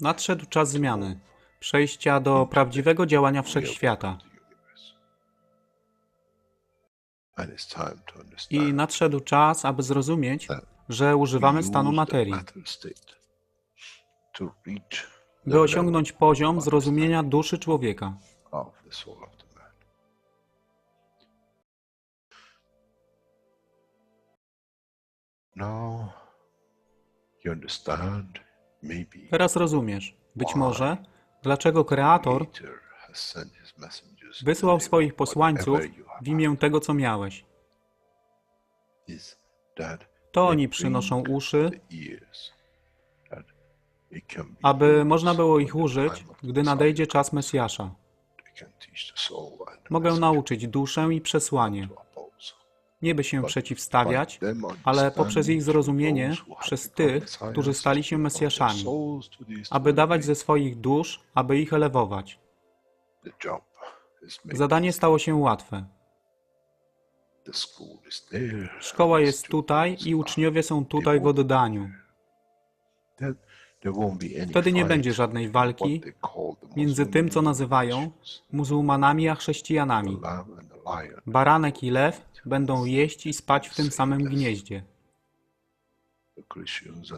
Nadszedł czas zmiany, przejścia do prawdziwego działania wszechświata. I nadszedł czas, aby zrozumieć, że używamy stanu materii, by osiągnąć poziom zrozumienia duszy człowieka. Teraz rozumiesz, być może, dlaczego Kreator wysłał swoich posłańców w imię tego, co miałeś. To oni przynoszą uszy, aby można było ich użyć, gdy nadejdzie czas Mesjasza. Mogę nauczyć duszę i przesłanie. Nie by się przeciwstawiać, ale poprzez ich zrozumienie przez tych, którzy stali się Mesjaszami, aby dawać ze swoich dusz, aby ich elewować. Zadanie stało się łatwe. Szkoła jest tutaj i uczniowie są tutaj w oddaniu. Wtedy nie będzie żadnej walki między tym, co nazywają muzułmanami a chrześcijanami. Baranek i lew będą jeść i spać w tym samym gnieździe.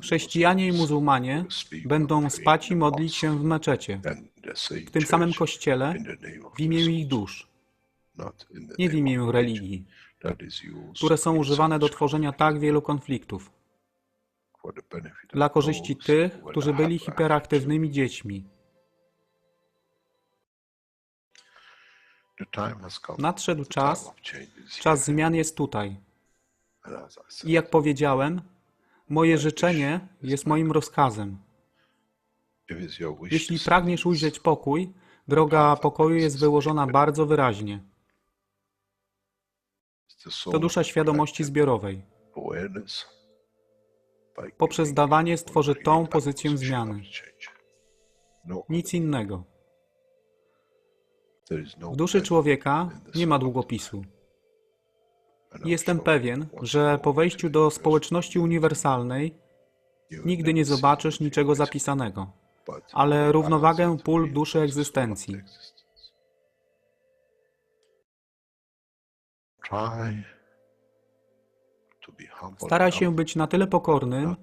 Chrześcijanie i muzułmanie będą spać i modlić się w meczecie, w tym samym kościele, w imię ich dusz, nie w imię religii, które są używane do tworzenia tak wielu konfliktów, dla korzyści tych, którzy byli hiperaktywnymi dziećmi. Nadszedł czas, czas zmian jest tutaj. I jak powiedziałem, moje życzenie jest moim rozkazem. Jeśli pragniesz ujrzeć pokój, droga pokoju jest wyłożona bardzo wyraźnie. To dusza świadomości zbiorowej. Poprzez dawanie stworzy tą pozycję zmiany. Nic innego. W duszy człowieka nie ma długopisu. Jestem pewien, że po wejściu do społeczności uniwersalnej nigdy nie zobaczysz niczego zapisanego, ale równowagę pól duszy egzystencji. Staraj się być na tyle pokornym,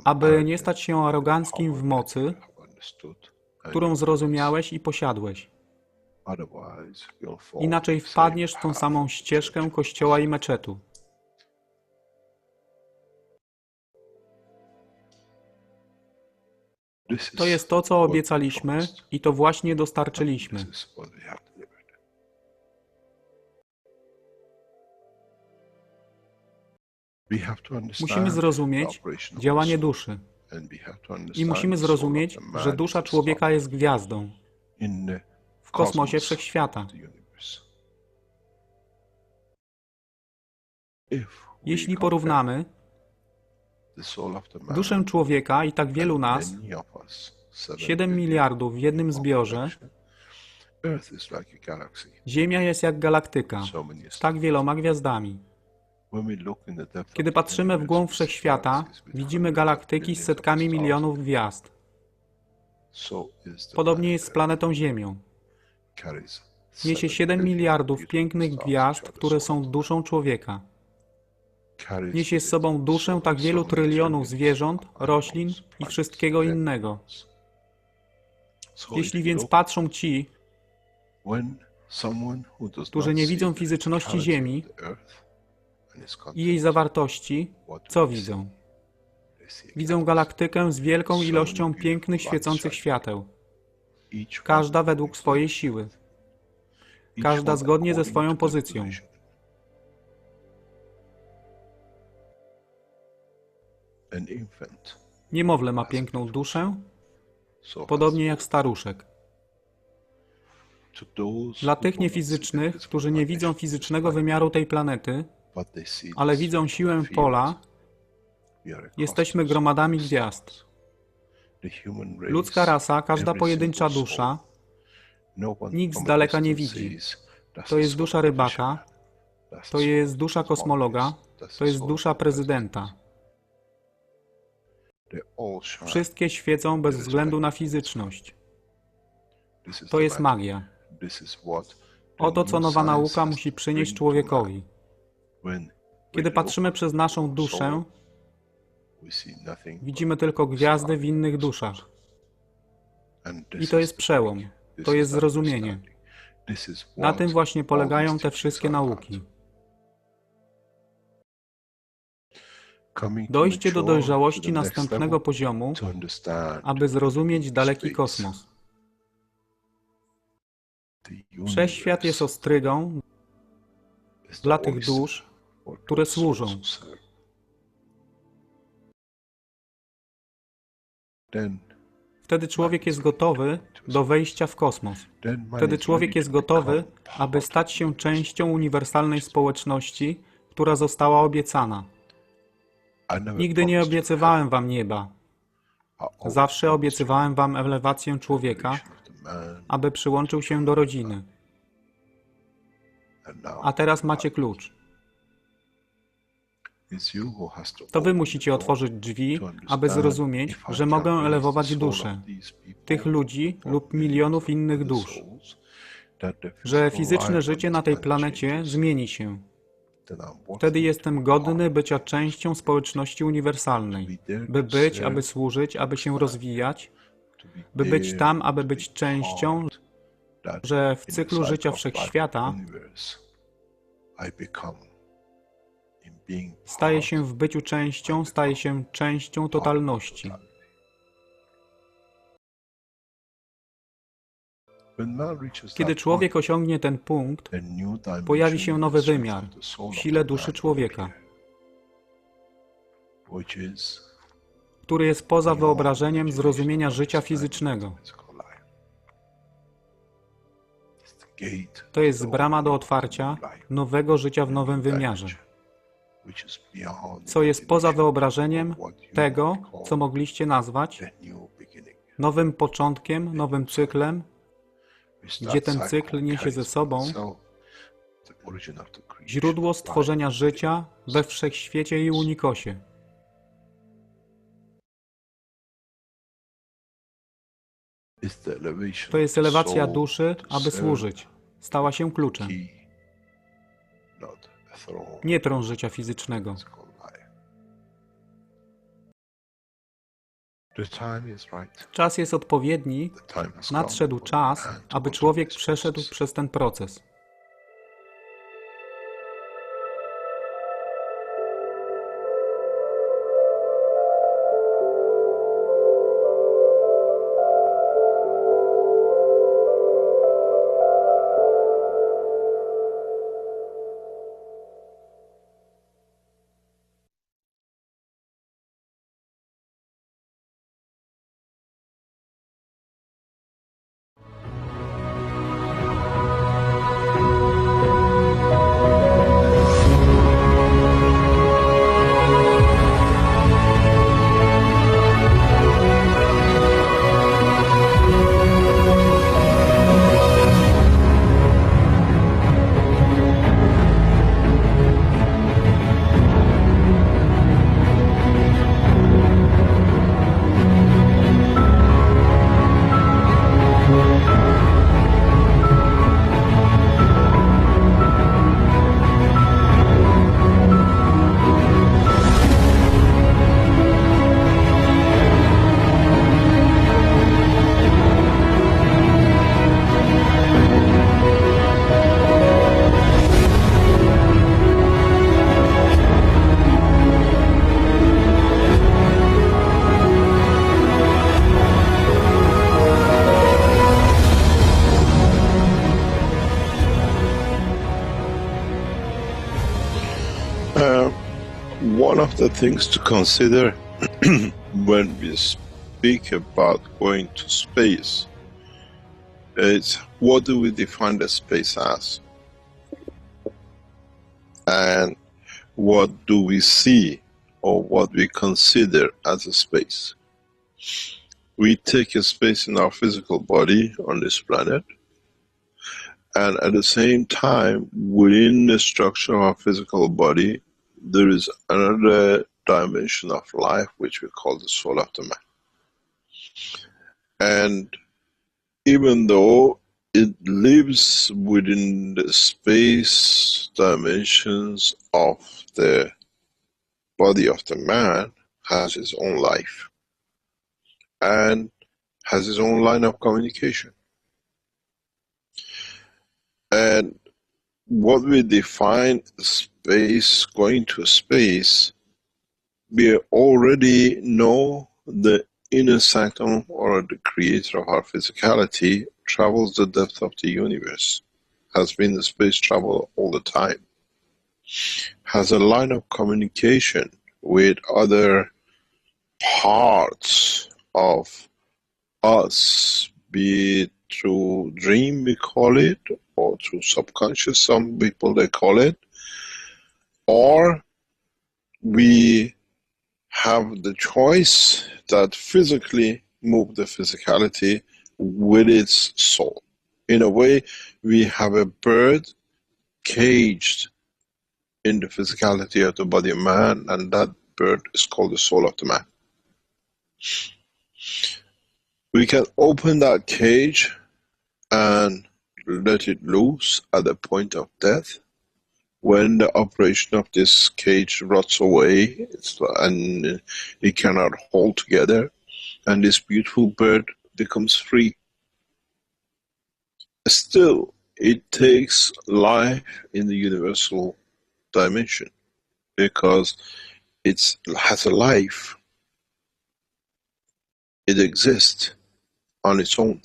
aby nie stać się aroganckim w mocy, którą zrozumiałeś i posiadłeś. Inaczej wpadniesz w tą samą ścieżkę kościoła i meczetu. To jest to, co obiecaliśmy i to właśnie dostarczyliśmy. Musimy zrozumieć działanie duszy. I musimy zrozumieć, że dusza człowieka jest gwiazdą w kosmosie wszechświata. Jeśli porównamy duszę człowieka i tak wielu nas, 7 miliardów w jednym zbiorze, Ziemia jest jak galaktyka z tak wieloma gwiazdami. Kiedy patrzymy w głąb wszechświata, widzimy galaktyki z setkami milionów gwiazd. Podobnie jest z planetą Ziemią. Niesie 7 miliardów pięknych gwiazd, które są duszą człowieka. Niesie z sobą duszę tak wielu trylionów zwierząt, roślin i wszystkiego innego. Jeśli więc patrzą ci, którzy nie widzą fizyczności Ziemi i jej zawartości, co widzą? Widzą galaktykę z wielką ilością pięknych, świecących świateł. Każda według swojej siły. Każda zgodnie ze swoją pozycją. Niemowlę ma piękną duszę, podobnie jak staruszek. Dla tych niefizycznych, którzy nie widzą fizycznego wymiaru tej planety, ale widzą siłę pola, jesteśmy gromadami gwiazd. Ludzka rasa, każda pojedyncza dusza, nikt z daleka nie widzi. To jest dusza rybaka, to jest dusza kosmologa, to jest dusza prezydenta. Wszystkie świecą bez względu na fizyczność. To jest magia. Oto co nowa nauka musi przynieść człowiekowi. Kiedy patrzymy przez naszą duszę, widzimy tylko gwiazdy w innych duszach. I to jest przełom. To jest zrozumienie. Na tym właśnie polegają te wszystkie nauki. Dojście do dojrzałości następnego poziomu, aby zrozumieć daleki kosmos. Wszechświat jest ostrygą dla tych dusz, które służą. Wtedy człowiek jest gotowy do wejścia w kosmos. Wtedy człowiek jest gotowy, aby stać się częścią uniwersalnej społeczności, która została obiecana. Nigdy nie obiecywałem wam nieba. Zawsze obiecywałem wam elewację człowieka, aby przyłączył się do rodziny. A teraz macie klucz. To wy musicie otworzyć drzwi, aby zrozumieć, że mogę elewować duszę tych ludzi lub milionów innych dusz, że fizyczne życie na tej planecie zmieni się. Wtedy jestem godny bycia częścią społeczności uniwersalnej, by być, aby służyć, aby się rozwijać, by być tam, aby być częścią, że w cyklu życia wszechświata staje się w byciu częścią, staje się częścią totalności. Kiedy człowiek osiągnie ten punkt, pojawi się nowy wymiar w sile duszy człowieka, który jest poza wyobrażeniem zrozumienia życia fizycznego. To jest brama do otwarcia nowego życia w nowym wymiarze, co jest poza wyobrażeniem tego, co mogliście nazwać nowym początkiem, nowym cyklem, gdzie ten cykl niesie ze sobą źródło stworzenia życia we wszechświecie i unikosie. To jest elewacja duszy, aby służyć. Stała się kluczem. Nie tron życia fizycznego. Czas jest odpowiedni, nadszedł czas, aby człowiek przeszedł przez ten proces. One of the things to consider when we speak about going to space is what do we define the space as? And what do we see or what we consider as a space? We take a space in our physical body on this planet, and at the same time, within the structure of our physical body, there is another dimension of life which we call the soul of the man. And even though it lives within the space dimensions of the body of the man, has its own life and has its own line of communication. And what we define space, going to space, we already know the inner sanctum, or the creator of our physicality, travels the depth of the universe, has been the space travel all the time, has a line of communication with other parts of us, be it through dream we call it, or through subconscious, some people they call it, or we have the choice that physically move the physicality with its soul. In a way, we have a bird caged in the physicality of the body of man, and that bird is called the soul of the man. We can open that cage and let it loose at the point of death. When the operation of this cage rots away and it cannot hold together, and this beautiful bird becomes free. Still, it takes life in the universal dimension, because it has a life. It exists on its own.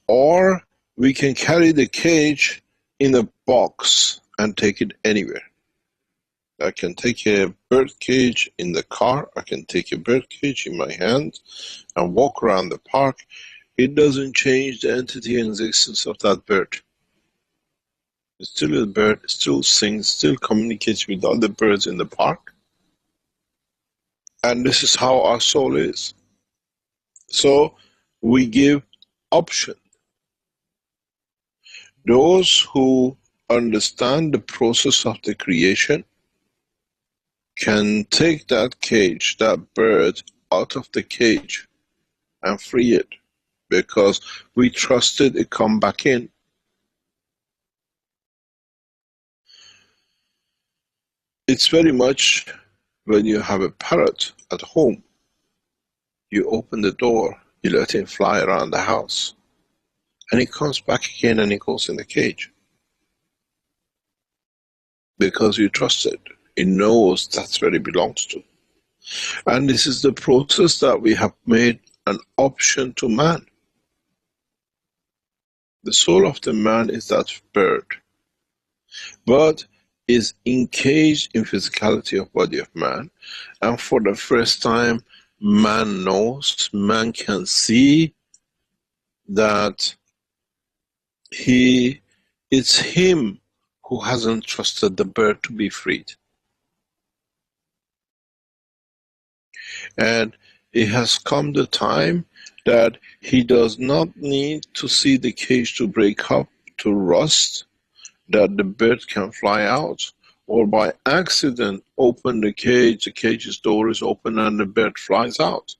Or we can carry the cage in a box and take it anywhere. I can take a bird cage in the car, I can take a bird cage in my hand and walk around the park. It doesn't change the entity and existence of that bird. It's still a bird, still sings, still communicates with other birds in the park. And this is how our soul is. So we give option. Those who understand the process of the creation can take that cage, that bird, out of the cage and free it, because we trusted it come back in. It's very much when you have a parrot at home, you open the door, you let him fly around the house, and he comes back again and he goes in the cage. Because you trust it. It knows that's where it belongs to. And this is the process that we have made an option to man. The soul of the man is that bird, but is encaged in physicality of body of man. And for the first time, man knows, man can see that it's him who hasn't trusted the bird to be freed. And it has come the time that he does not need to see the cage to break up, to rust, that the bird can fly out, or by accident open the cage's door is open and the bird flies out.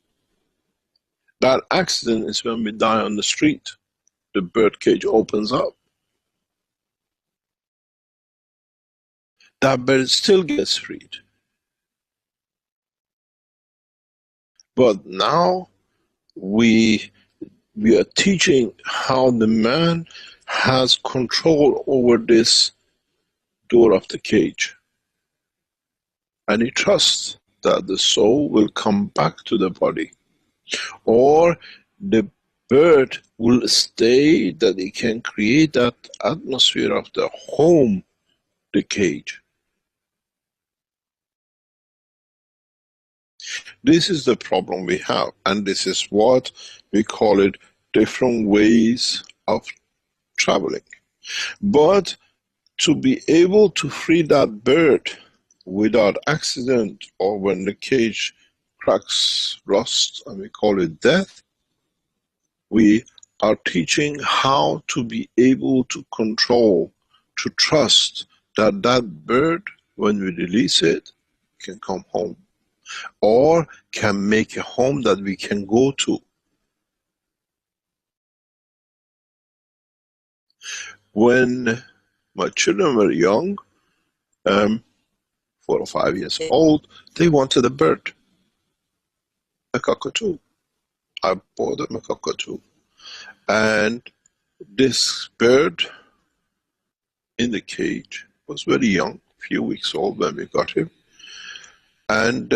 That accident is when we die on the street. The bird cage opens up. That bird still gets freed. But now we are teaching how the man has control over this door of the cage. And he trusts that the soul will come back to the body. Or the bird will stay, that it can create that atmosphere of the home, the cage. This is the problem we have, and this is what we call it different ways of traveling. But to be able to free that bird without accident, or when the cage cracks, rust, and we call it death, we are teaching how to be able to control, to trust that that bird, when we release it, can come home, or can make a home that we can go to. When my children were young, 4 or 5 years old, they wanted a bird, a cockatoo. I bought them a cockatoo. And this bird in the cage was very young, few weeks old when we got him. And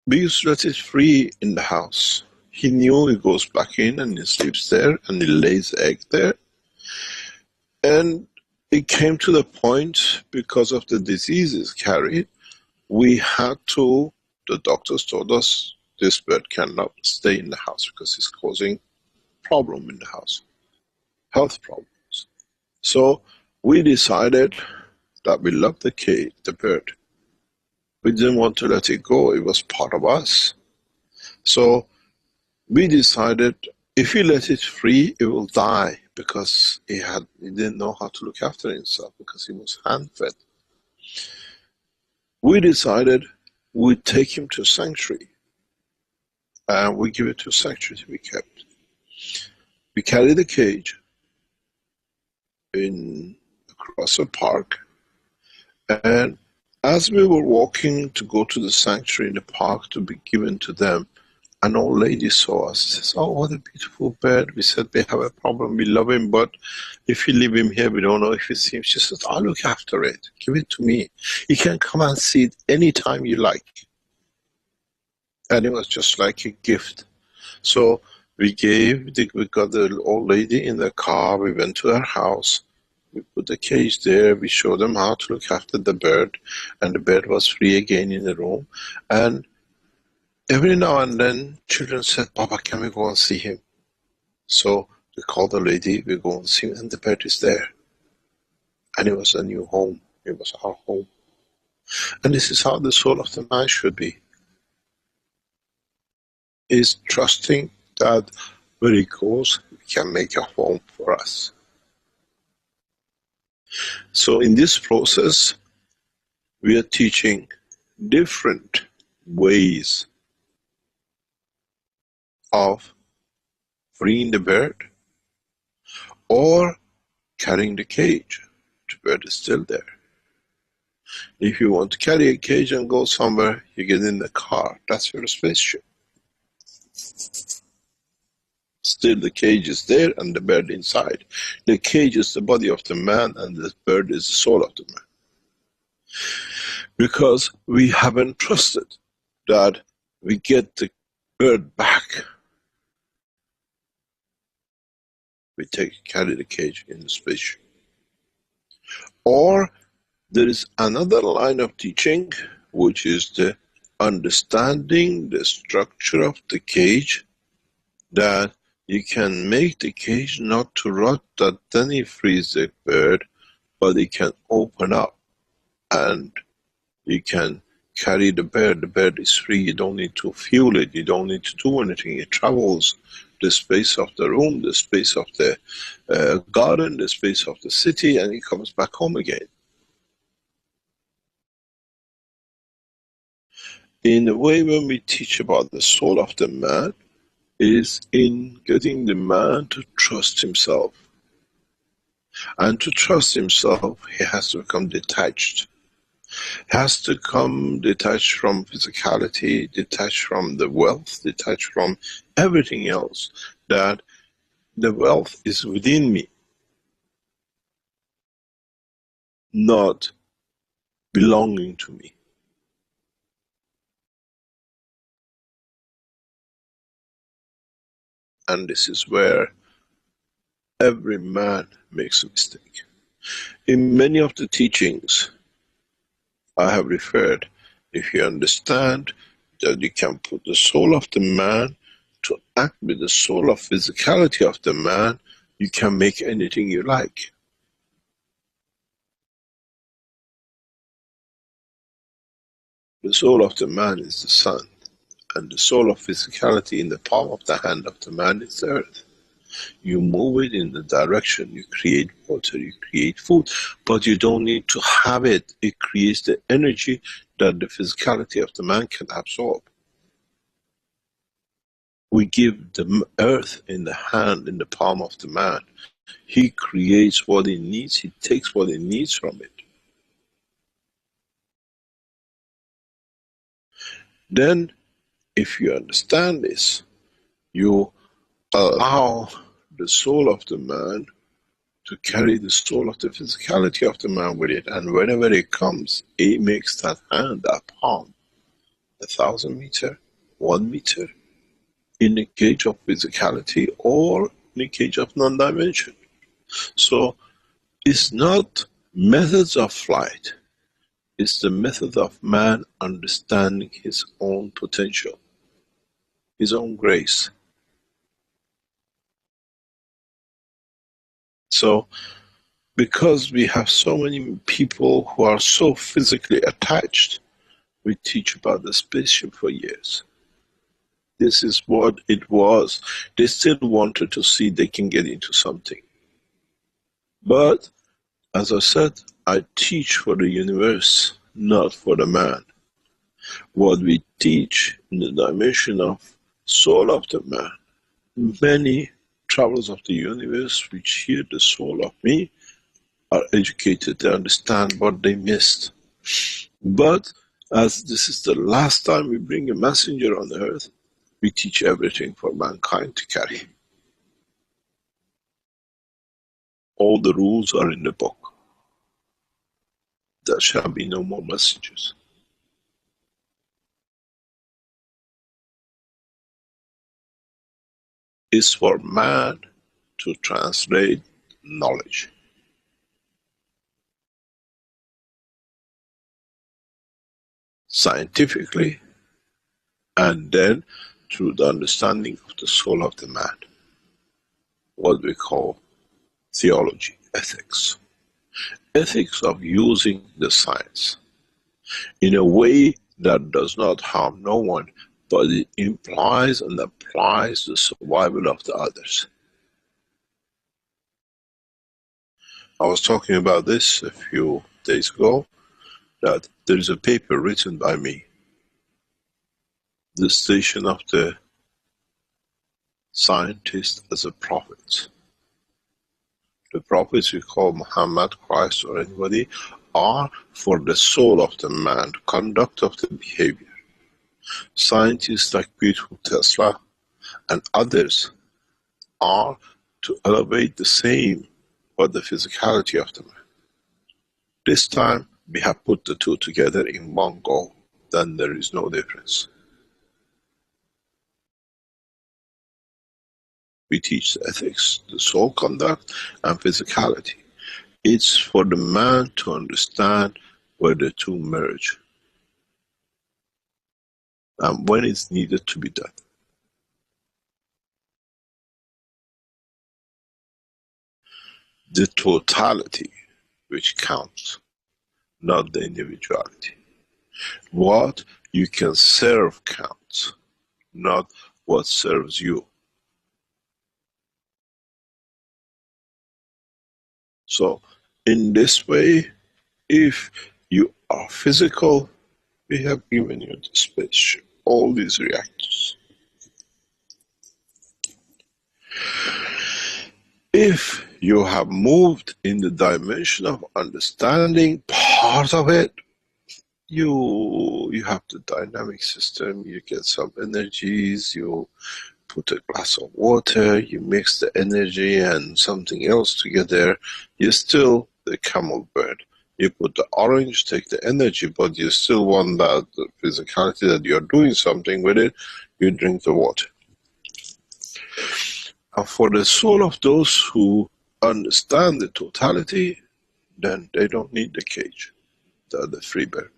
we used to let it free in the house. He knew he goes back in and he sleeps there and he lays egg there. And it came to the point, because of the diseases carried, we had to, the doctors told us, this bird cannot stay in the house because it's causing problem in the house, health problems. So we decided that we loved the bird. We didn't want to let it go, it was part of us. So we decided if we let it free, it will die, because he didn't know how to look after himself, because he was hand-fed. We decided we'd take him to sanctuary, and we give it to sanctuary to be kept. We carried the cage across a park, and as we were walking to go to the sanctuary in the park to be given to them, an old lady saw us. She says, "Oh, what a beautiful bird." We said, "We have a problem, we love him, but if you leave him here, we don't know if it's him." She says, "I'll look after it, give it to me. You can come and see it anytime you like." And it was just like a gift. So we got the old lady in the car, we went to her house, we put the cage there, we showed them how to look after the bird, and the bird was free again in the room. And every now and then, children said, "Papa, can we go and see him?" So we called the lady, we go and see him, and the bird is there. And it was a new home, it was our home. And this is how the soul of the man should be. Is trusting that where he goes, he can make a home for us. So in this process, we are teaching different ways of freeing the bird or carrying the cage. The bird is still there. If you want to carry a cage and go somewhere, you get in the car. That's your spaceship. Still the cage is there and the bird inside. The cage is the body of the man and the bird is the soul of the man. Because we haven't trusted that we get the bird back. We carry the cage in the spaceship. Or there is another line of teaching, which is the understanding the structure of the cage, that you can make the cage not to rot, that then he frees the bird, but it can open up and you can carry the bird. The bird is free, you don't need to fuel it, you don't need to do anything. It travels the space of the room, the space of the garden, the space of the city, and it comes back home again. In a way, when we teach about the soul of the man, is in getting the man to trust himself. And to trust himself, he has to become detached. He has to come detached from physicality, detached from the wealth, detached from everything else. That the wealth is within me, not belonging to me. And this is where every man makes a mistake. In many of the teachings I have referred, if you understand that you can put the soul of the man to act with the soul of physicality of the man, you can make anything you like. The soul of the man is the sun, and the soul of physicality in the palm of the hand of the man is the earth. You move it in the direction, you create water, you create food, but you don't need to have it. It creates the energy that the physicality of the man can absorb. We give the earth in the hand, in the palm of the man. He creates what he needs, he takes what he needs from it. Then, if you understand this, you allow the soul of the man to carry the soul of the physicality of the man with it, and whenever it comes, it makes that hand, that palm, 1,000 meter, 1 meter, in the cage of physicality or in the cage of non-dimension. So, it's not methods of flight, it's the method of man understanding his own potential, his own grace. So, because we have so many people who are so physically attached, we teach about the spaceship for years. This is what it was. They still wanted to see they can get into something. But, as I said, I teach for the universe, not for the man. What we teach in the dimension of soul of the man, many travelers of the universe which hear the soul of me are educated, they understand what they missed. But as this is the last time we bring a messenger on earth, we teach everything for mankind to carry. All the rules are in the book. There shall be no more messengers. It's for man to translate knowledge. Scientifically, and then through the understanding of the soul of the man. What we call theology, ethics. Ethics of using the science in a way that does not harm no one, but it implies and applies the survival of the others. I was talking about this a few days ago, that there is a paper written by me, the station of the scientist as a prophet. The prophets we call Muhammad, Christ or anybody, are for the soul of the man, conduct of the behavior. Scientists like beautiful Tesla and others are to elevate the same, but the physicality of the man. This time we have put the two together in one go, then there is no difference. We teach the ethics, the soul conduct and physicality. It's for the man to understand where the two merge and when it's needed to be done. The totality which counts, not the individuality. What you can serve counts, not what serves you. So, in this way, if you are physical, we have given you the spaceship, all these reactors. If you have moved in the dimension of understanding part of it, you have the dynamic system, you get some energies, you put a glass of water, you mix the energy and something else together, you still the camel bird. You put the orange, take the energy, but you still want that the physicality that you're doing something with it, you drink the water. And for the soul of those who understand the totality, then they don't need the cage. They're the free bird.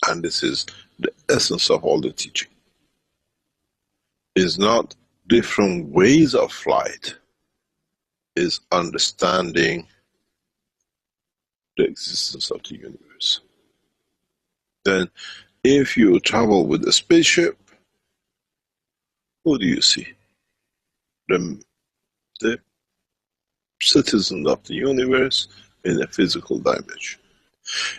And this is the essence of all the teaching. It's not different ways of flight, it's understanding the existence of the universe. Then, if you travel with a spaceship, who do you see? The citizens of the universe in a physical dimension.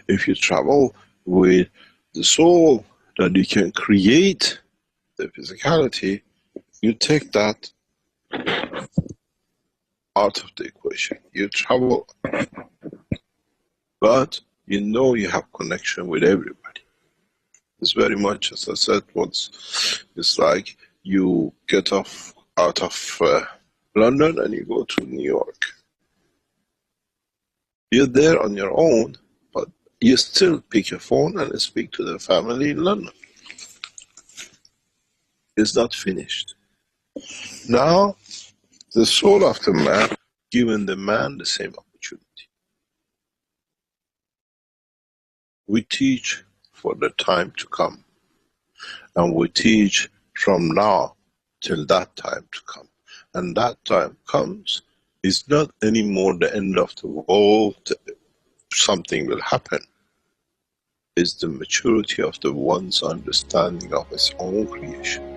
If you travel with the soul, that you can create the physicality, you take that out of the equation. You travel, but you know you have connection with everybody. It's very much, as I said once, it's like you get out of London and you go to New York. You're there on your own, but you still pick your phone and speak to the family in London. It's not finished. Now, the soul of the man, giving the man the same opportunity. We teach for the time to come, and we teach from now till that time to come. And that time comes, is not anymore the end of the world, something will happen. It's the maturity of the one's understanding of his own creation.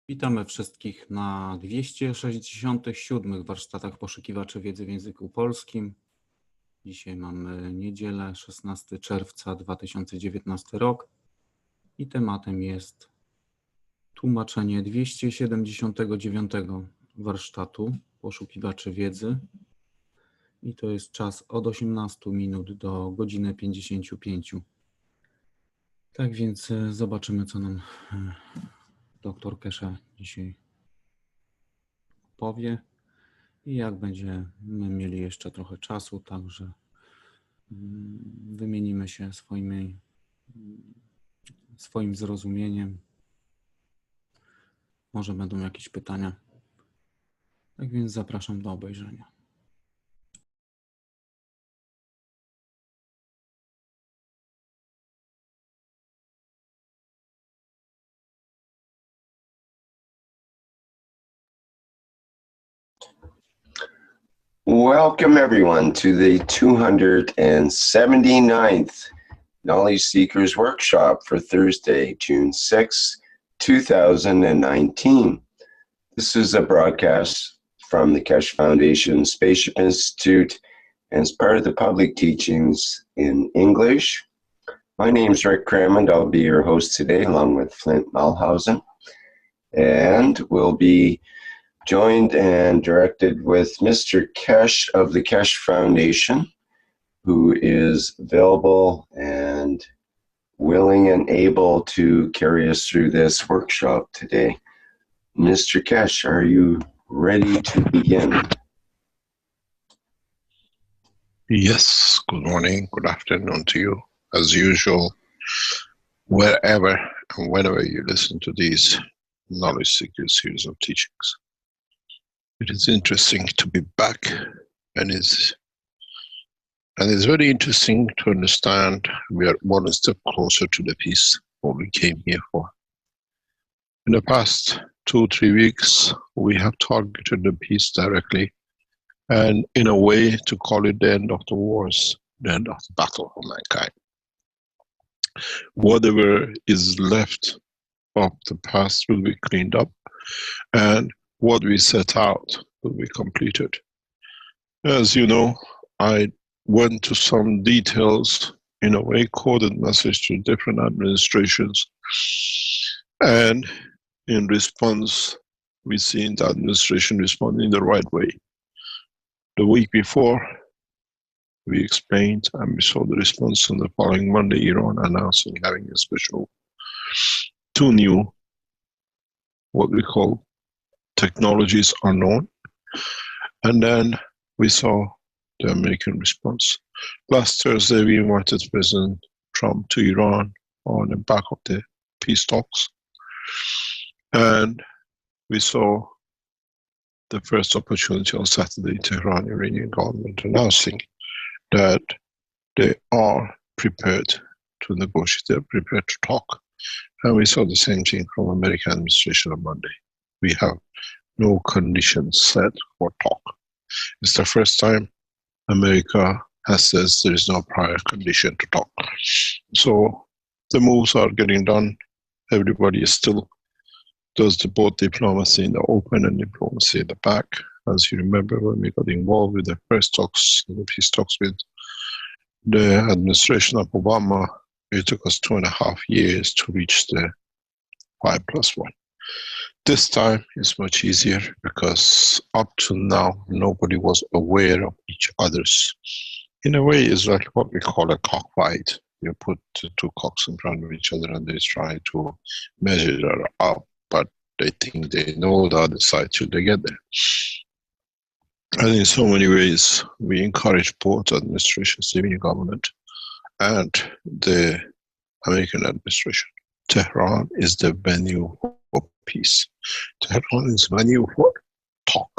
Witamy wszystkich na 267 warsztatach poszukiwaczy wiedzy w języku polskim. Dzisiaj mamy niedzielę, 16 czerwca 2019 rok i tematem jest tłumaczenie 279 warsztatu poszukiwaczy wiedzy i to jest czas od 18 minut do godziny 55. Tak więc zobaczymy, co nam doktor Keshe dzisiaj powie i jak będziemy mieli jeszcze trochę czasu, także wymienimy się swoim zrozumieniem. Może będą jakieś pytania. Tak więc zapraszam do obejrzenia. Welcome everyone to the 279th Knowledge Seekers Workshop for Thursday, June 6, 2019. This is a broadcast from the Keshe Foundation Spaceship Institute and as part of the public teachings in English. My name is Rick Crammond. I'll be your host today along with Flint Malhausen, and we'll be joined and directed with Mr. Keshe of the Keshe Foundation, who is available and willing and able to carry us through this workshop today. Mr. Keshe, are you ready to begin? Yes, good morning, good afternoon to you. As usual, wherever and whenever you listen to these Knowledge Seekers series of teachings. It is interesting to be back, and it's very interesting to understand we are one step closer to the peace what we came here for. In the past 2-3 weeks, we have targeted the peace directly, and in a way to call it the end of the wars, the end of the battle for mankind. Whatever is left of the past will be cleaned up, and what we set out will be completed. As you know, I went to some details, in a way, coded message to different administrations, and in response, we see the administration responding the right way. The week before, we explained, and we saw the response on the following Monday, Iran announcing having a special 2 new, what we call technologies unknown. And then we saw the American response. Last Thursday, we invited President Trump to Iran on the back of the peace talks. And we saw the first opportunity on Saturday, Tehran, Iranian government announcing that they are prepared to negotiate, they're prepared to talk. And we saw the same thing from American administration on Monday. We have no conditions set for talk. It's the first time America has said there is no prior condition to talk. So the moves are getting done. Everybody is still does the both diplomacy in the open and diplomacy in the back. As you remember, when we got involved with the first talks, the peace talks with the administration of Obama, it took us 2.5 years to reach the 5+1. This time is much easier because up to now, nobody was aware of each other's. In a way, it's like what we call a cockfight. You put 2 cocks in front of each other and they try to measure up, but they think they know the other side till they get there. And in so many ways, we encourage both administrations, civilian government, and the American administration. Tehran is the venue for peace. Tehran is venue for talk.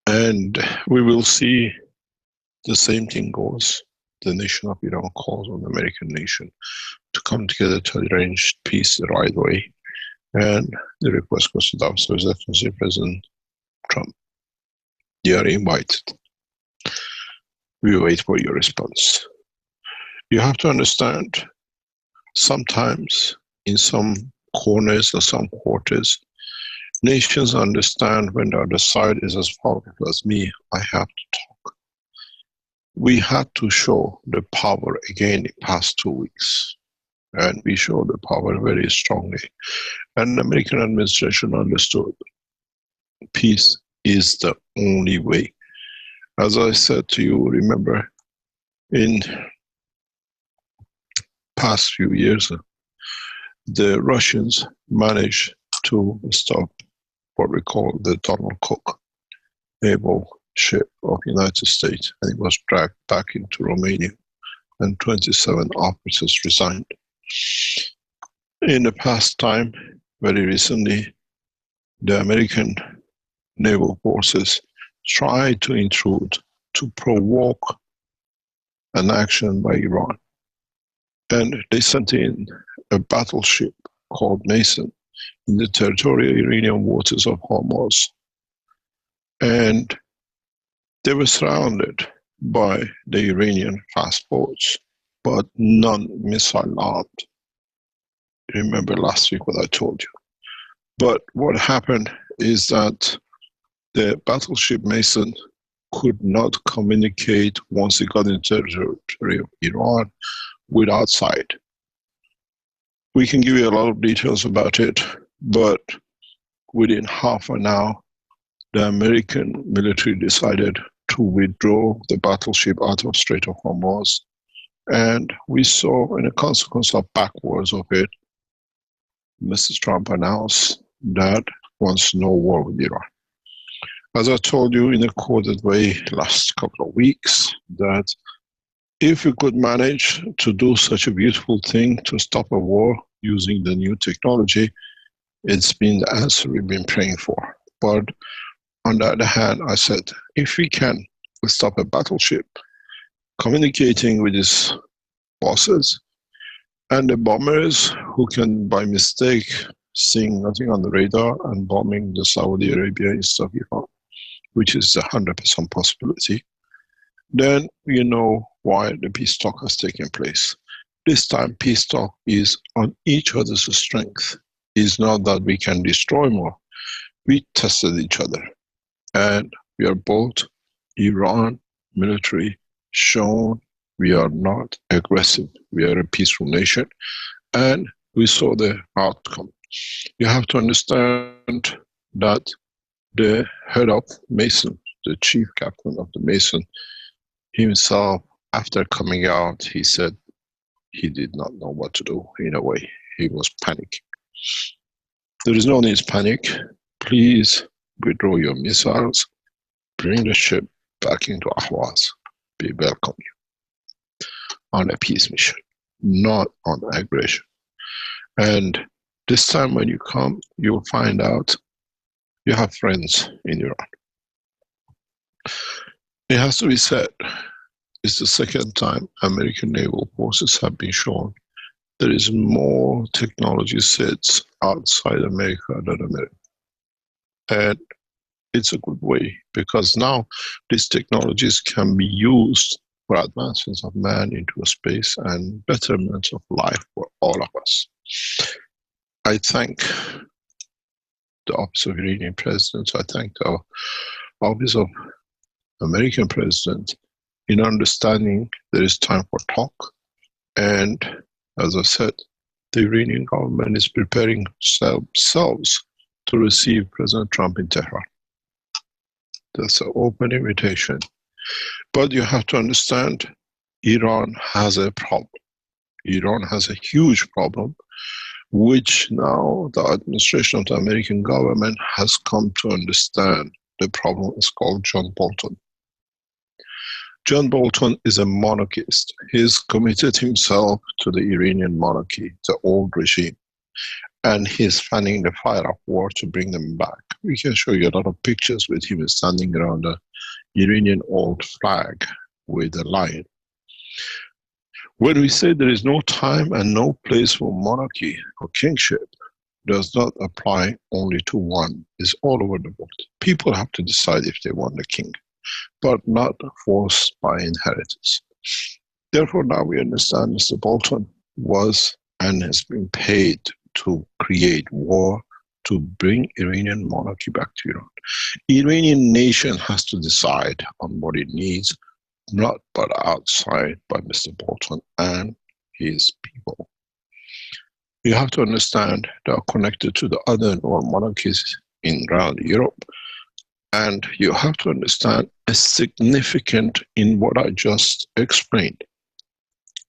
And we will see the same thing goes. The nation of Iran calls on the American nation to come together to arrange peace the right way. And the request goes to the Office of His Excellency President Trump. You are invited. We wait for your response. You have to understand, sometimes in some corners or some quarters, nations understand when the other side is as powerful as me, I have to talk. We had to show the power again in the past 2 weeks. And we showed the power very strongly. And the American administration understood peace is the only way. As I said to you, remember, in past few years, the Russians managed to stop what we call the Donald Cook naval ship of the United States, and it was dragged back into Romania, and 27 officers resigned. In the past time, very recently, the American naval forces tried to intrude to provoke an action by Iran. And they sent in a battleship called Mason in the territorial Iranian waters of Hormuz. And they were surrounded by the Iranian fast boats, but none missile armed. Remember last week what I told you. But what happened is that the battleship Mason could not communicate once it got into the territory of Iran with outside. We can give you a lot of details about it, but within half an hour, the American military decided to withdraw the battleship out of Strait of Hormuz. And we saw, in a consequence of backwards of it, Mr. Trump announced that wants no war with Iran. As I told you in a coded way last couple of weeks, that if we could manage to do such a beautiful thing to stop a war using the new technology, it's been the answer we've been praying for. But on the other hand, I said, if we can stop a battleship communicating with its bosses, and the bombers who can by mistake seeing nothing on the radar and bombing the Saudi Arabia instead of Iran, which is a 100% possibility, then you know why the peace talk has taken place. This time, peace talk is on each other's strength. It's not that we can destroy more. We tested each other. And we are both, Iran military, shown we are not aggressive. We are a peaceful nation. And we saw the outcome. You have to understand that the head of Mason, the chief captain of the Mason, himself, after coming out, he said he did not know what to do. In a way, he was panicking. There is no need to panic. Please withdraw your missiles. Bring the ship back into Ahvaz. We welcome you on a peace mission, not on aggression. And this time when you come, you'll find out you have friends in Iran. It has to be said, it's the second time American naval forces have been shown there is more technology sits outside America than America. And it's a good way, because now these technologies can be used for advancements of man into space and betterment of life for all of us. I thank the Office of Iranian President, I thank the Office of American President in understanding there is time for talk. And as I said, the Iranian government is preparing themselves to receive President Trump in Tehran. That's an open invitation. But you have to understand, Iran has a problem. Iran has a huge problem, which now the administration of the American government has come to understand. The problem is called John Bolton. John Bolton is a monarchist. He's committed himself to the Iranian monarchy, the old regime. And he's fanning the fire of war to bring them back. We can show you a lot of pictures with him standing around the Iranian old flag with a lion. When we say there is no time and no place for monarchy or kingship, does not apply only to one. It's all over the world. People have to decide if they want a king, but not forced by inheritance. Therefore, now we understand Mr. Bolton was and has been paid to create war to bring Iranian monarchy back to Iran. Iranian nation has to decide on what it needs, not but outside by Mr. Bolton and his people. You have to understand they are connected to the other monarchies in around Europe, and you have to understand a significant in what I just explained.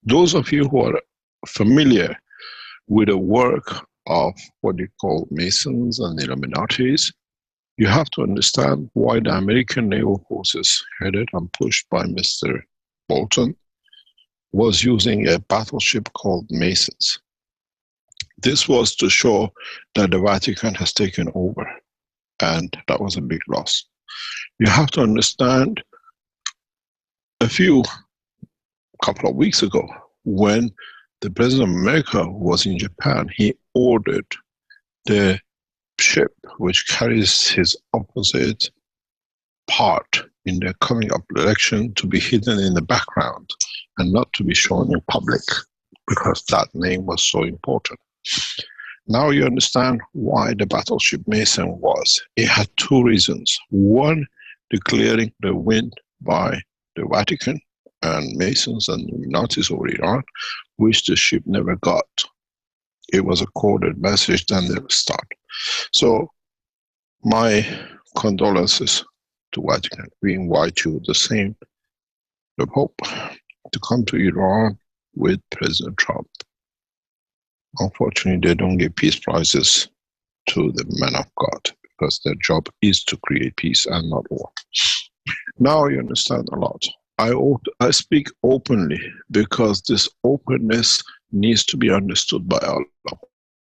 Those of you who are familiar with the work of what you call Masons and the Illuminatis, you have to understand why the American naval forces, headed and pushed by Mr. Bolton, was using a battleship called Masons. This was to show that the Vatican has taken over, and that was a big loss. You have to understand, couple of weeks ago, when the President of America was in Japan, he ordered the ship which carries his opposite part in the coming up election to be hidden in the background and not to be shown in public, because that name was so important. Now you understand why the battleship Mason was. It had two reasons. One, declaring the win by the Vatican and Masons and Nazis over Iran, which the ship never got. It was a coded message, then they will start. So my condolences to Vatican. We invite you, the Pope, to come to Iran with President Trump. Unfortunately, they don't give peace prizes to the men of God, because their job is to create peace and not war. Now you understand a lot. I speak openly because this openness needs to be understood by all of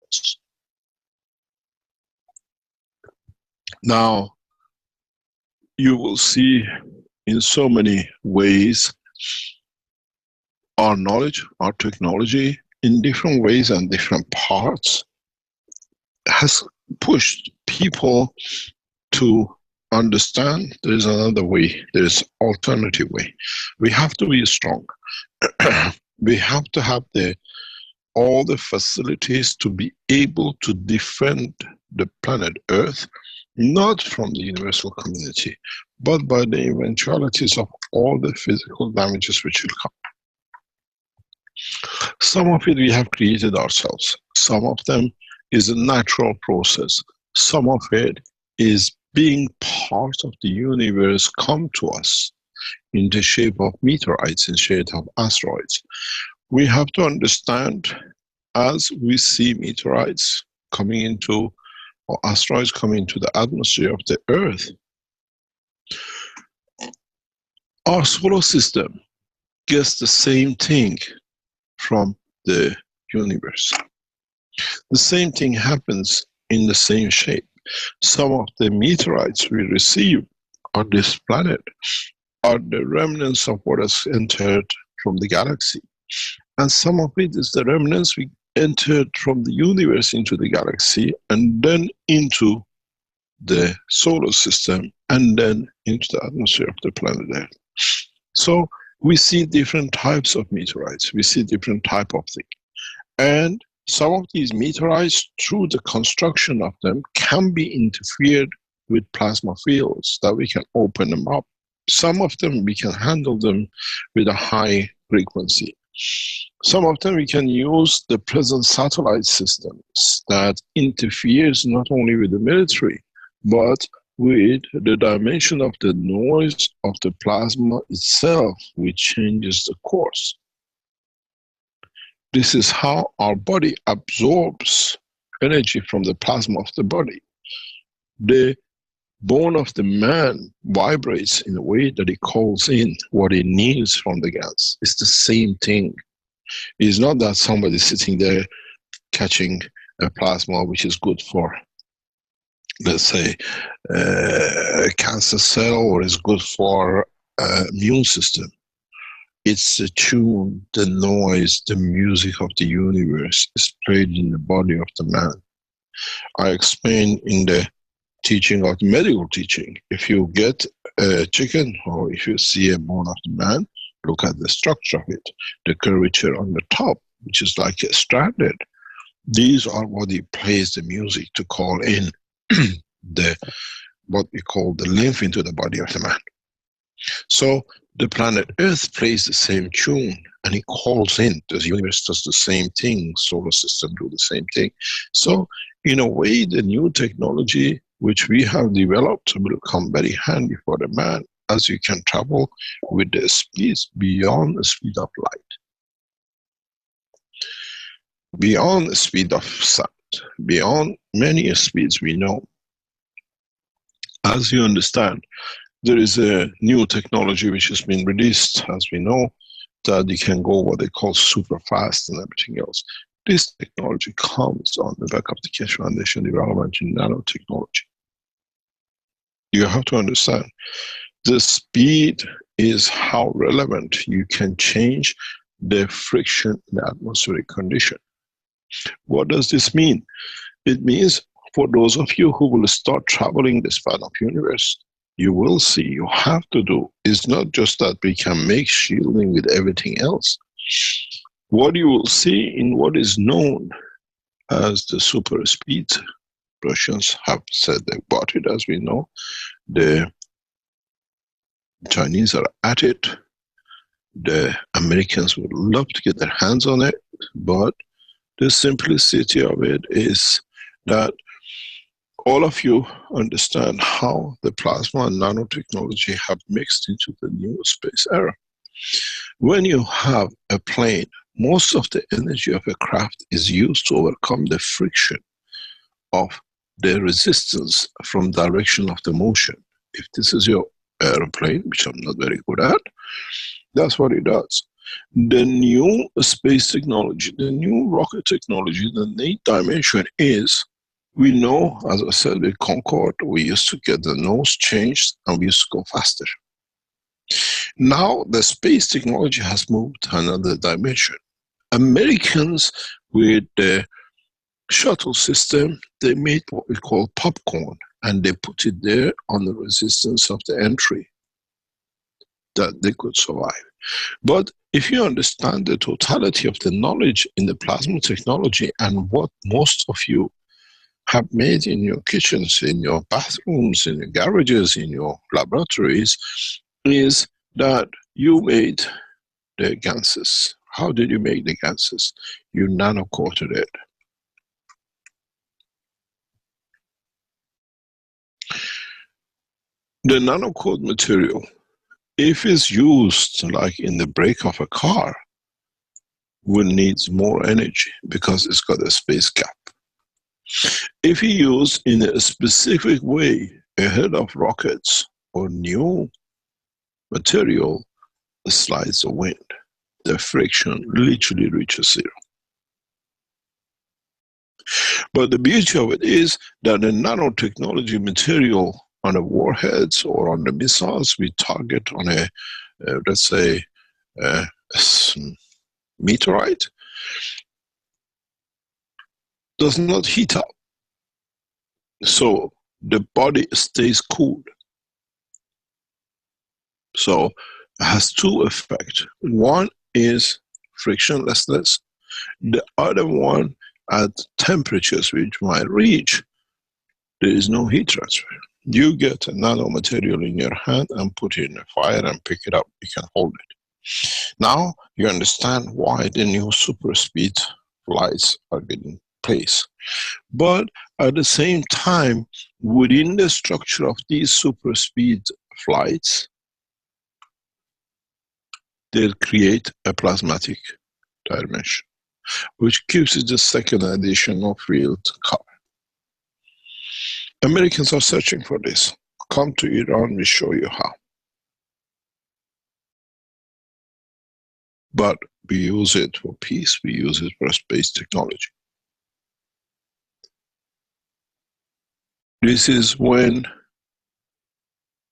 us. Now, you will see in so many ways our knowledge, our technology, in different ways and different parts, has pushed people to understand there is another way, there is alternative way. We have to be strong. We have to have all the facilities to be able to defend the planet Earth, not from the universal community, but by the eventualities of all the physical damages which will come. Some of it we have created ourselves. Some of them is a natural process. Some of it is being part of the universe come to us. in the shape of meteorites, in shape of asteroids. We have to understand, as we see meteorites coming into, or asteroids coming into the atmosphere of the Earth, our solar system gets the same thing from the universe. The same thing happens in the same shape. Some of the meteorites we receive on this planet are the remnants of what has entered from the galaxy. And some of it is the remnants we entered from the universe into the galaxy, and then into the solar system, and then into the atmosphere of the planet Earth. So we see different types of meteorites, we see different type of things. And some of these meteorites, through the construction of them, can be interfered with plasma fields that we can open them up. Some of them we can handle them with a high frequency. Some of them we can use the present satellite systems that interferes not only with the military, but with the dimension of the noise of the plasma itself, which changes the course. This is how our body absorbs energy from the plasma of the body. The bone of the man vibrates in a way that it calls in what it needs from the gas. It's the same thing. It's not that somebody sitting there catching a plasma which is good for, let's say, a cancer cell, or is good for immune system. It's the tune, the noise, the music of the universe is played in the body of the man. I explained in the teaching of the medical teaching, if you get a chicken, or if you see a bone of the man, look at the structure of it, the curvature on the top, which is like a stranded. These are what he plays the music to call in the, what we call the lymph into the body of the man. So the planet Earth plays the same tune, and it calls in. The universe does the same thing, solar system do the same thing. So in a way, the new technology which we have developed will come very handy for the man, as you can travel with the speeds beyond the speed of light, beyond the speed of sound, beyond many speeds we know. As you understand, there is a new technology which has been released, as we know, that you can go what they call super fast and everything else. This technology comes on the back of the Keshe Foundation development in nanotechnology. You have to understand, the speed is how relevant you can change the friction in the atmospheric condition. What does this mean? It means for those of you who will start traveling the span of universe, you will see, you have to do, is not just that we can make shielding with everything else. What you will see in what is known as the super speed, Russians have said they bought it, as we know. The Chinese are at it. The Americans would love to get their hands on it, but the simplicity of it is that all of you understand how the plasma and nanotechnology have mixed into the new space era. When you have a plane, most of the energy of a craft is used to overcome the friction of the resistance from direction of the motion. If this is your airplane, which I'm not very good at, that's what it does. The new space technology, the new rocket technology, the neat dimension is, we know, as I said, with Concorde, we used to get the nose changed and we used to go faster. Now the space technology has moved to another dimension. Americans, with the shuttle system, they made what we call popcorn, and they put it there on the resistance of the entry that they could survive. But if you understand the totality of the knowledge in the plasma technology and what most of you have made in your kitchens, in your bathrooms, in your garages, in your laboratories, is that you made the ganses. How did you make the ganses? You nano-coated it. The nano-coat material If it's used like in the brake of a car, will need more energy because it's got a space gap. If you use in a specific way ahead of rockets or new material, slides the wind. The friction literally reaches zero. But the beauty of it is that the nanotechnology material on the warheads or on the missiles we target on a, let's say, meteorite, does not heat up. So the body stays cool. So it has two effects. One is frictionlessness. The other one, at temperatures which might reach, there is no heat transfer. You get a nanomaterial in your hand and put it in a fire and pick it up. You can hold it. Now you understand why the new super speed flights are getting place. But at the same time, within the structure of these super speed flights, they create a plasmatic dimension, which gives it the second additional field cover. Americans are searching for this. Come to Iran, we show you how. But we use it for peace, we use it for space technology. This is when,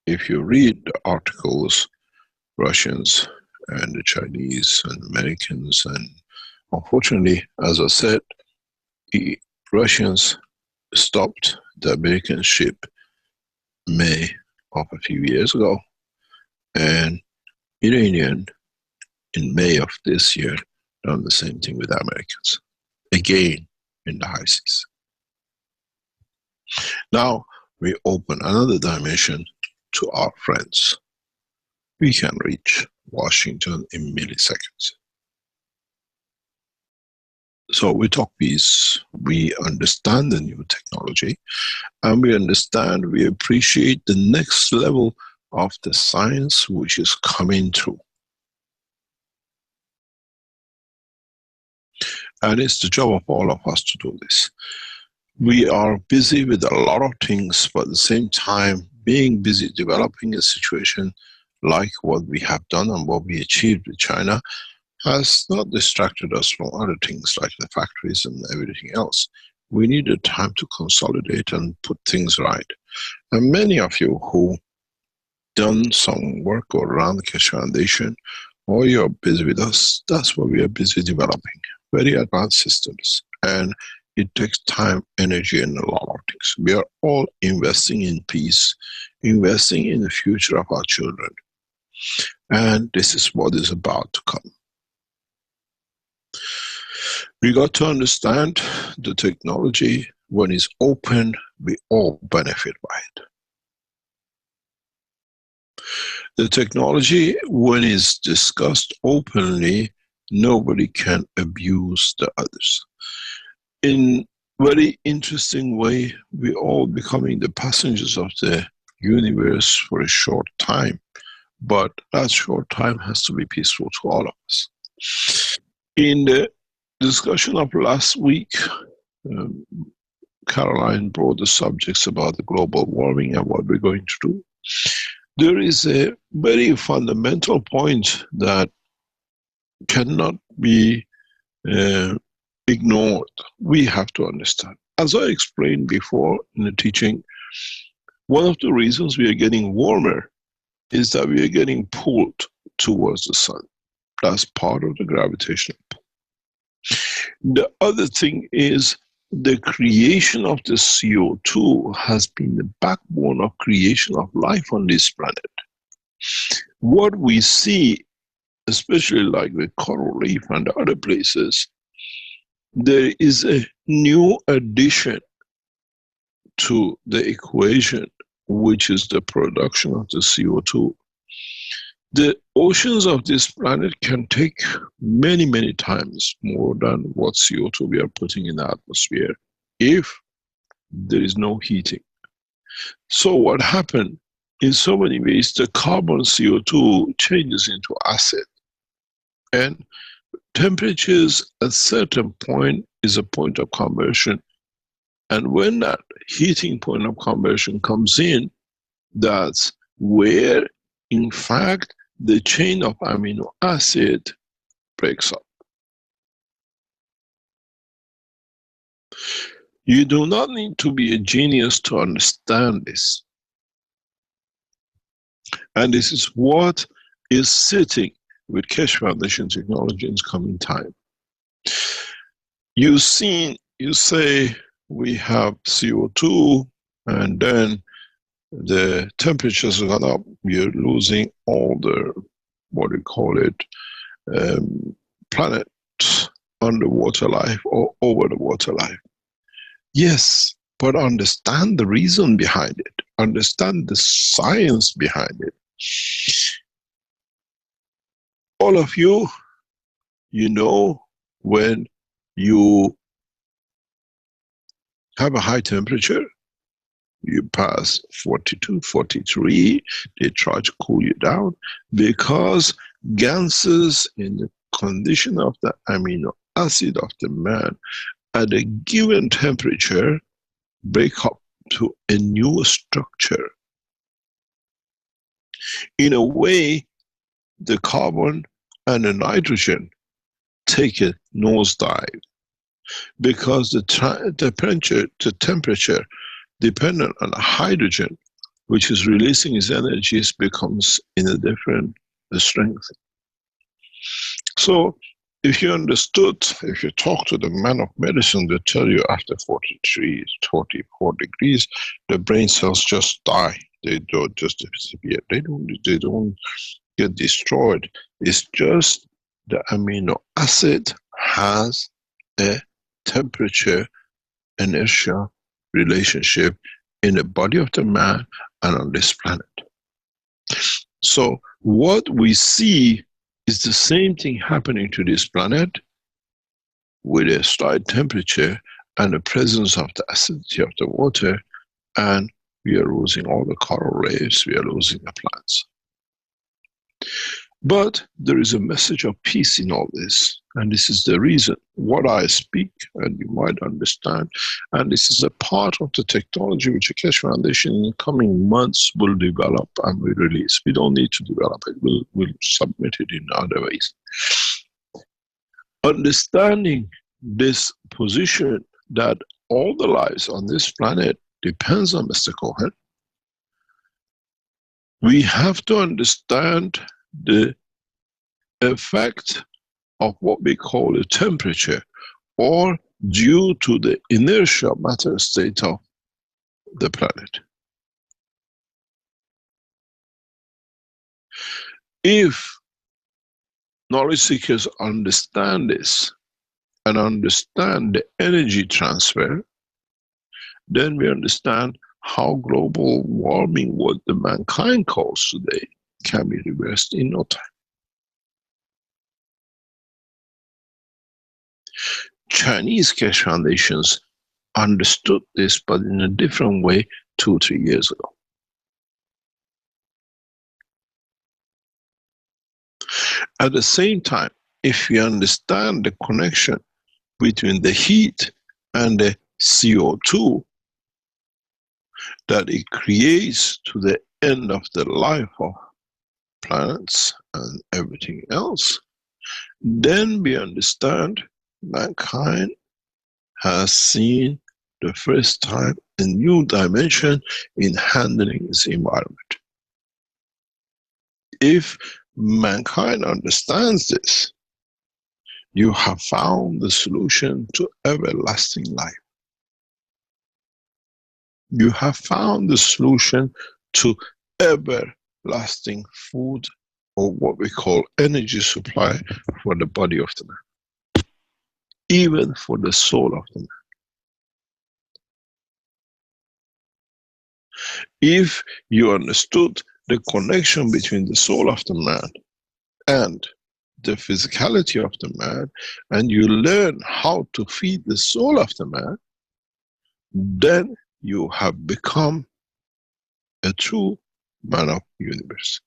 if you read the articles, Russians and the Chinese and Americans, and unfortunately, as I said, the Russians stopped the American ship May of a few years ago, and Iranian in May of this year done the same thing with the Americans, again in the high seas. Now we open another dimension to our friends. We can reach Washington in milliseconds. So we talk peace, we understand the new technology, and we understand, we appreciate the next level of the science which is coming through. And it's the job of all of us to do this. We are busy with a lot of things, but at the same time, being busy developing a situation like what we have done and what we achieved with China has not distracted us from other things like the factories and everything else. We needed time to consolidate and put things right. And many of you who done some work around the Keshe Foundation, or you're busy with us, that's what we are busy developing. Very advanced systems. And it takes time, energy, and a lot of things. We are all investing in peace, investing in the future of our children. And this is what is about to come. We got to understand the technology, when it's open, we all benefit by it. The technology, when it's discussed openly, nobody can abuse the others. In very interesting way, we're all becoming the passengers of the universe for a short time, but that short time has to be peaceful to all of us. In the discussion of last week, Caroline brought the subjects about the global warming and what we're going to do. There is a very fundamental point that cannot be ignored. We have to understand. As I explained before in the teaching, one of the reasons we are getting warmer is that we are getting pulled towards the sun. That's part of the gravitational pull. The other thing is the creation of the CO2 has been the backbone of creation of life on this planet. What we see, especially like the coral reef and other places, there is a new addition to the equation, which is the production of the CO2. The oceans of this planet can take many, many times more than what CO2 we are putting in the atmosphere if there is no heating. So what happened in so many ways, the carbon CO2 changes into acid. And temperatures at a certain point is a point of conversion. And when that heating point of conversion comes in, that's where, in fact, the chain of amino acid breaks up. You do not need to be a genius to understand this. And this is what is sitting with Keshe Foundation technology in coming time. You say we have CO2 and then the temperatures have gone up, we are losing all the, what do you call it, planet underwater life or over the water life. Yes, but understand the reason behind it. Understand the science behind it. All of you, you know, when you have a high temperature, you pass 42, 43, they try to cool you down because gases in the condition of the amino acid of the man at a given temperature break up to a new structure. In a way, the carbon and the nitrogen take a nosedive because the temperature dependent on the hydrogen, which is releasing its energies, becomes in a different strength. So if you understood, if you talk to the man of medicine, they tell you after 43, 44 degrees, the brain cells just die. They don't just disappear. They don't get destroyed. It's just the amino acid has a temperature inertia relationship in the body of the man and on this planet. So what we see is the same thing happening to this planet with a slight temperature and the presence of the acidity of the water, and we are losing all the coral reefs, we are losing the plants. But there is a message of peace in all this, and this is the reason what I speak, and you might understand, and this is a part of the technology which the Keshe Foundation in the coming months will develop and will release. We don't need to develop it, we'll submit it in other ways. Understanding this position that all the lives on this planet depends on Mr. Cohen, we have to understand the effect of what we call a temperature, or due to the inertial matter state of the planet. If knowledge seekers understand this and understand the energy transfer, then we understand how global warming, what the mankind calls today, can be reversed in no time. Chinese Keshe Foundations understood this, but in a different way 2 or 3 years ago. At the same time, if we understand the connection between the heat and the CO2 that it creates to the end of the life of planets and everything else, then we understand mankind has seen the first time a new dimension in handling its environment. If mankind understands this, you have found the solution to everlasting life. You have found the solution to everlasting food, or what we call energy supply for the body of the man, even for the soul of the man. If you understood the connection between the soul of the man and the physicality of the man, and you learn how to feed the soul of the man, then you have become a true man of universe.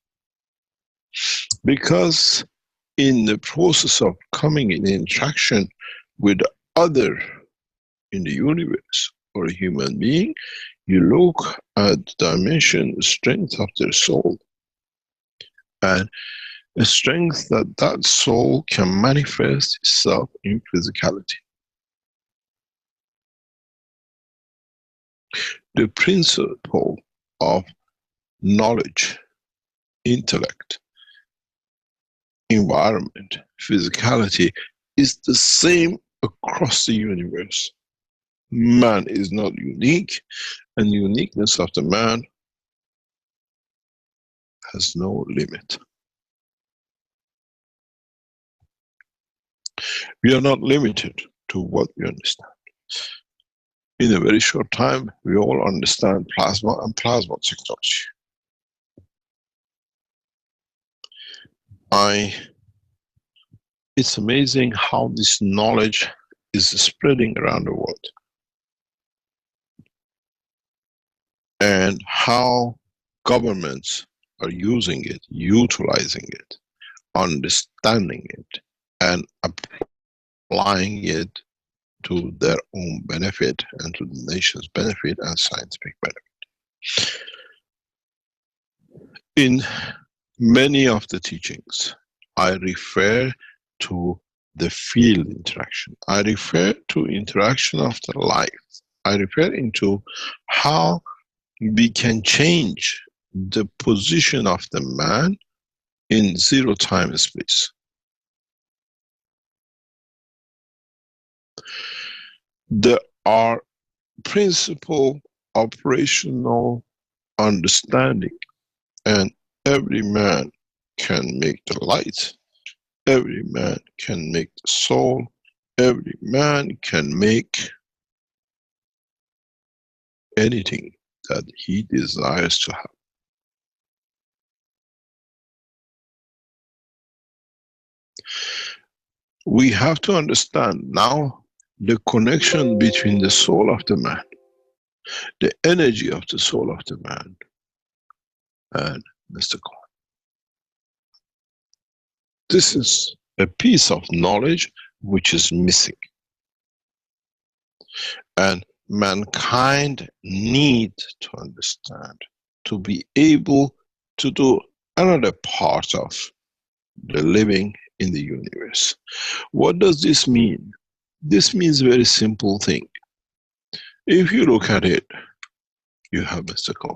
Because in the process of coming in interaction with other in the universe or a human being, you look at the dimension, strength of their soul, and a strength that soul can manifest itself in physicality. The principle of knowledge, intellect, environment, physicality is the same across the universe. Man is not unique, and the uniqueness of the man has no limit. We are not limited to what we understand. In a very short time, we all understand plasma and plasma technology. It's amazing how this knowledge is spreading around the world. And how governments are using it, utilizing it, understanding it, and applying it to their own benefit and to the nation's benefit and scientific benefit. In many of the teachings, I refer to the field interaction. I refer to interaction of the life. I refer into how we can change the position of the man in zero time and space. There are principle operational understanding, and every man can make the light, every man can make the soul, every man can make anything that he desires to have. We have to understand now the connection between the soul of the man, the energy of the soul of the man, and Mr. God. This is a piece of knowledge which is missing. And mankind needs to understand, to be able to do another part of the living in the universe. What does this mean? This means a very simple thing. If you look at it, you have Mr. God.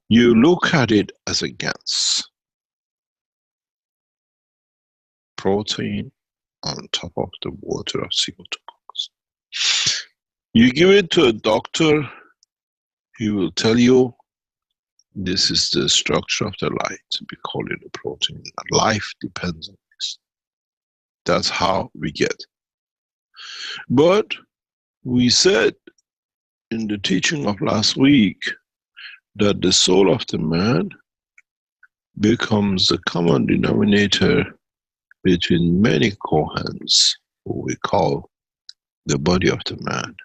You look at it as a gas. Protein on top of the water of CO2 gas. You give it to a doctor, he will tell you this is the structure of the light. We call it a protein. Life depends on this. That's how we get. But we said in the teaching of last week that the soul of the man becomes the common denominator between many Kohans, who we call the body of the man.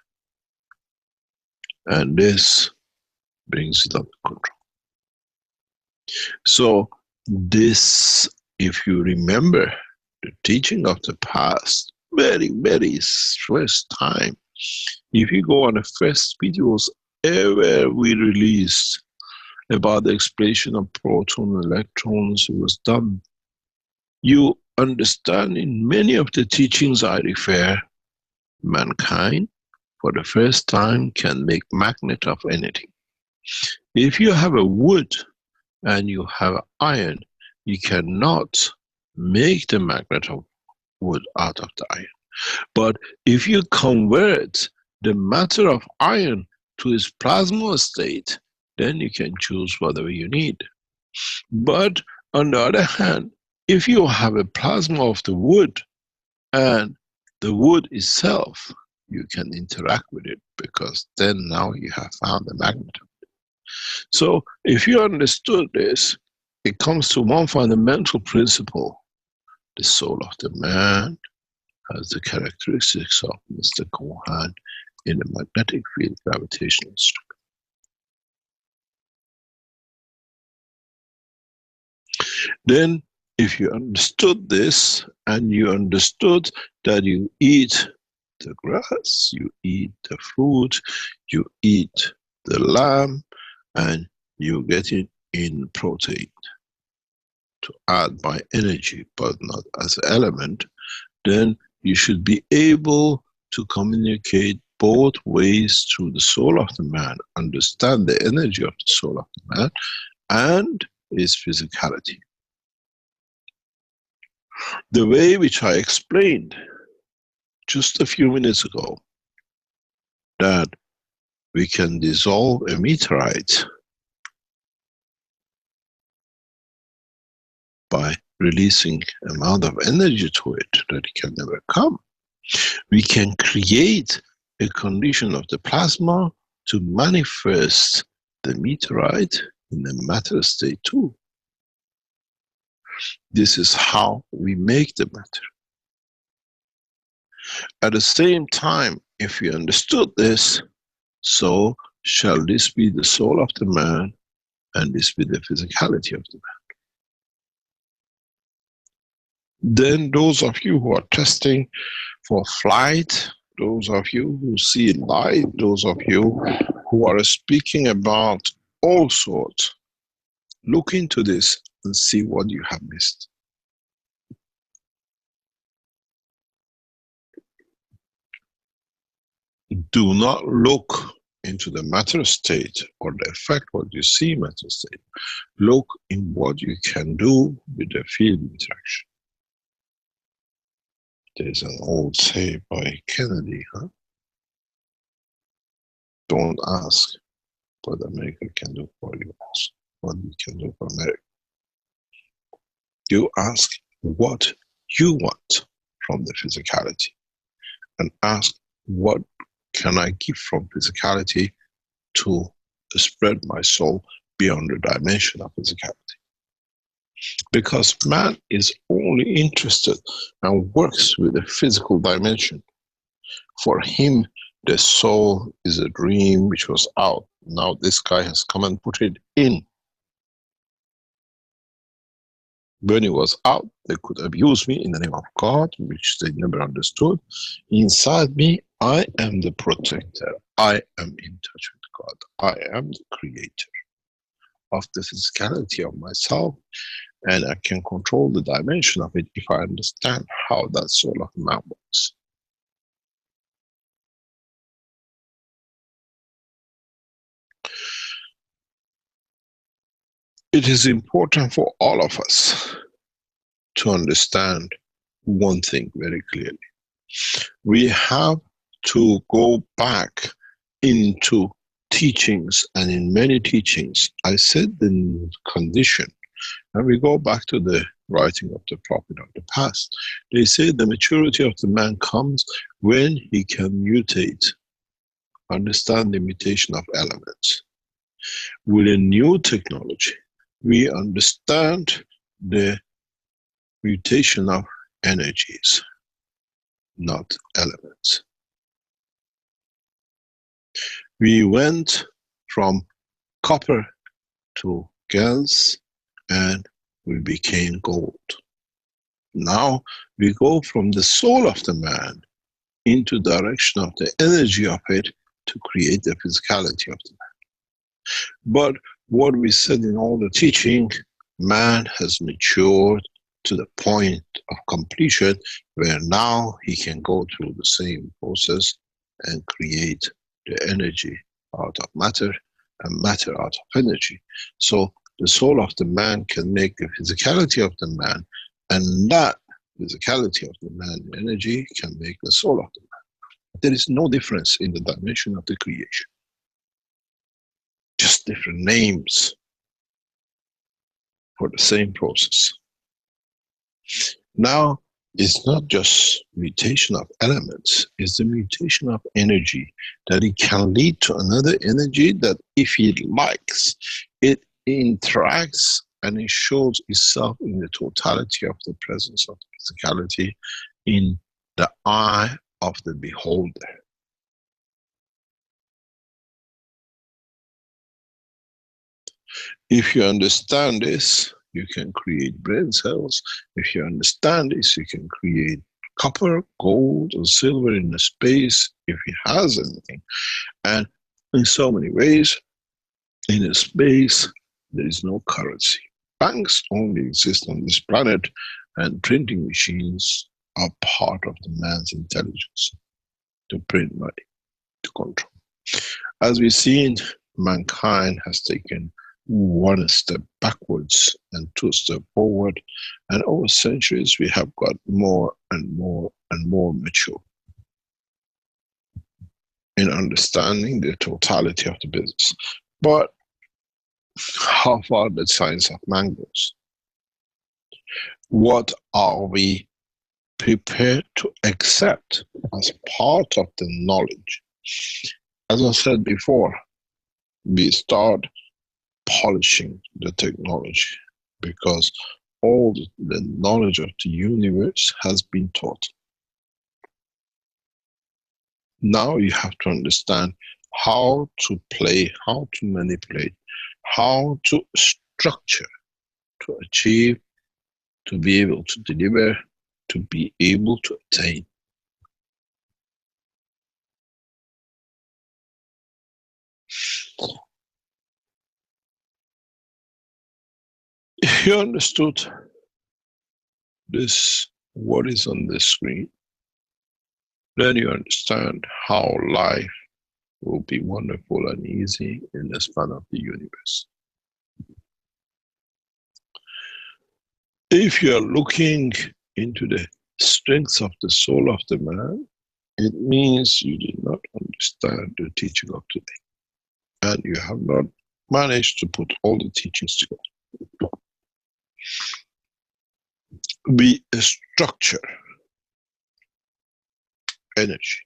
And this brings it under control. So this, if you remember the teaching of the past, very, very first time, if you go on the first videos ever we released about the exploration of proton electrons, it was done. You understand in many of the teachings I refer, mankind for the first time can make magnet of anything. If you have a wood and you have iron, you cannot make the magnet of wood out of the iron. But if you convert the matter of iron to its plasma state, then you can choose whatever you need. But on the other hand, if you have a plasma of the wood and the wood itself, you can interact with it, because then now you have found the magnet. So if you understood this, it comes to one fundamental principle. The soul of the man has the characteristics of Mr. Kohan in a magnetic field gravitational strength. Then, if you understood this, and you understood that you eat the grass, you eat the fruit, you eat the lamb, and you get it in protein to add by energy, but not as an element, then you should be able to communicate both ways through the soul of the man, understand the energy of the soul of the man, and his physicality. The way which I explained just a few minutes ago, that we can dissolve a meteorite by releasing amount of energy to it that it can never come. We can create a condition of the plasma to manifest the meteorite in the matter state too. This is how we make the matter. At the same time, if we understood this, so shall this be the soul of the man, and this be the physicality of the man. Then those of you who are testing for flight, those of you who see light, those of you who are speaking about all sorts, look into this and see what you have missed. Do not look into the matter state or the effect what you see in matter state. Look in what you can do with the field interaction. There's an old say by Kennedy, huh? Don't ask what America can do for you, ask what you can do for America. You ask what you want from the physicality, and ask what can I give from physicality to spread my soul beyond the dimension of physicality. Because man is only interested and works with the physical dimension. For him, the soul is a dream which was out. Now this guy has come and put it in. When it was out, they could abuse me in the name of God, which they never understood. Inside me, I am the protector. I am in touch with God. I am the creator of the physicality of myself, and I can control the dimension of it if I understand how that soul of man works. It is important for all of us to understand one thing very clearly. We have to go back into teachings, and in many teachings, I said the condition, and we go back to the writing of the prophet of the past. They say the maturity of the man comes when he can mutate, understand the mutation of elements. With a new technology, we understand the mutation of energies, not elements. We went from copper to gas, and we became gold. Now we go from the soul of the man into the direction of the energy of it to create the physicality of the man. But what we said in all the teaching, man has matured to the point of completion where now he can go through the same process and create the energy out of matter and matter out of energy. So the soul of the man can make the physicality of the man, and that physicality of the man energy can make the soul of the man. There is no difference in the dimension of the creation. Just different names for the same process. Now, it's not just mutation of elements, it's the mutation of energy, that it can lead to another energy that if it likes, it interacts and it shows itself in the totality of the presence of the physicality in the eye of the beholder. If you understand this, you can create brain cells. If you understand this, you can create copper, gold, or silver in the space if it has anything. And in so many ways, in a space, there is no currency. Banks only exist on this planet, and printing machines are part of the man's intelligence to print money, to control. As we've seen, mankind has taken one step backwards and two steps forward, and over centuries we have got more and more and more mature in understanding the totality of the business. But how far the science of man goes? What are we prepared to accept as part of the knowledge? As I said before, we start polishing the technology because all the knowledge of the universe has been taught. Now you have to understand how to play, how to manipulate, how to structure, to achieve, to be able to deliver, to be able to attain. If you understood this, what is on the screen, then you understand how life will be wonderful and easy in the span of the universe. If you are looking into the strengths of the soul of the man, it means you did not understand the teaching of today. And you have not managed to put all the teachings together. We structure energy.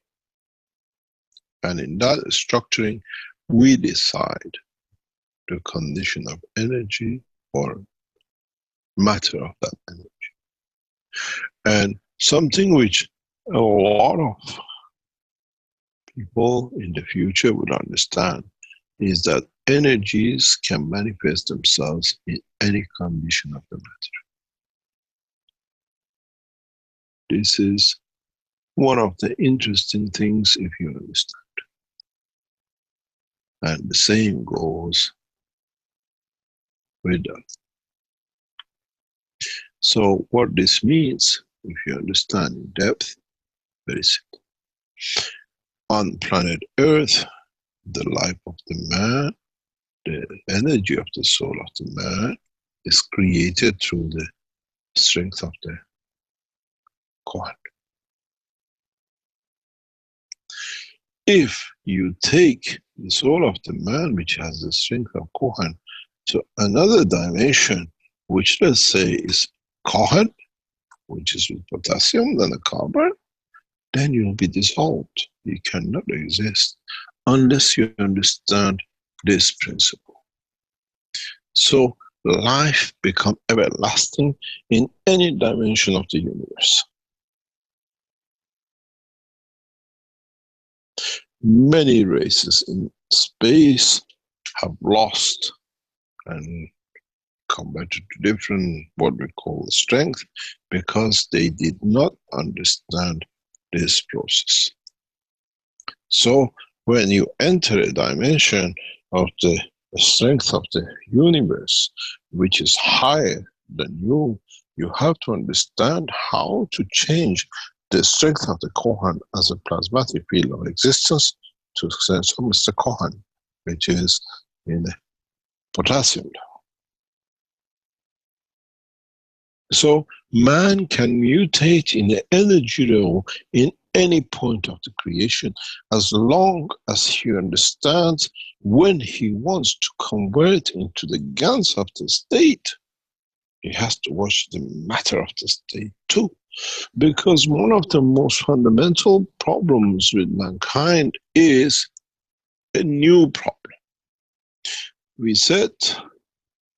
And in that structuring, we decide the condition of energy or matter of that energy. And something which a lot of people in the future would understand is that energies can manifest themselves in any condition of the matter. This is one of the interesting things if you understand. And the same goes with that. So what this means, if you understand in depth, very simple. On planet Earth, the life of the man, the energy of the soul of the man is created through the strength of the Kohan. If you take the soul of the man, which has the strength of Kohan, to another dimension, which let's say is Kohan, which is with potassium, then a carbon, then you'll be dissolved. You cannot exist unless you understand this principle. So life becomes everlasting in any dimension of the universe. Many races in space have lost and converted to different, what we call strength, because they did not understand this process. So when you enter a dimension of the strength of the universe, which is higher than you, you have to understand how to change the strength of the Kohan as a plasmatic field of existence to some Mr. Kohan, which is in the potassium level. So man can mutate in the energy level in any point of the creation as long as he understands when he wants to convert into the GANs of the state, he has to watch the matter of the state too. Because one of the most fundamental problems with mankind is a new problem. We said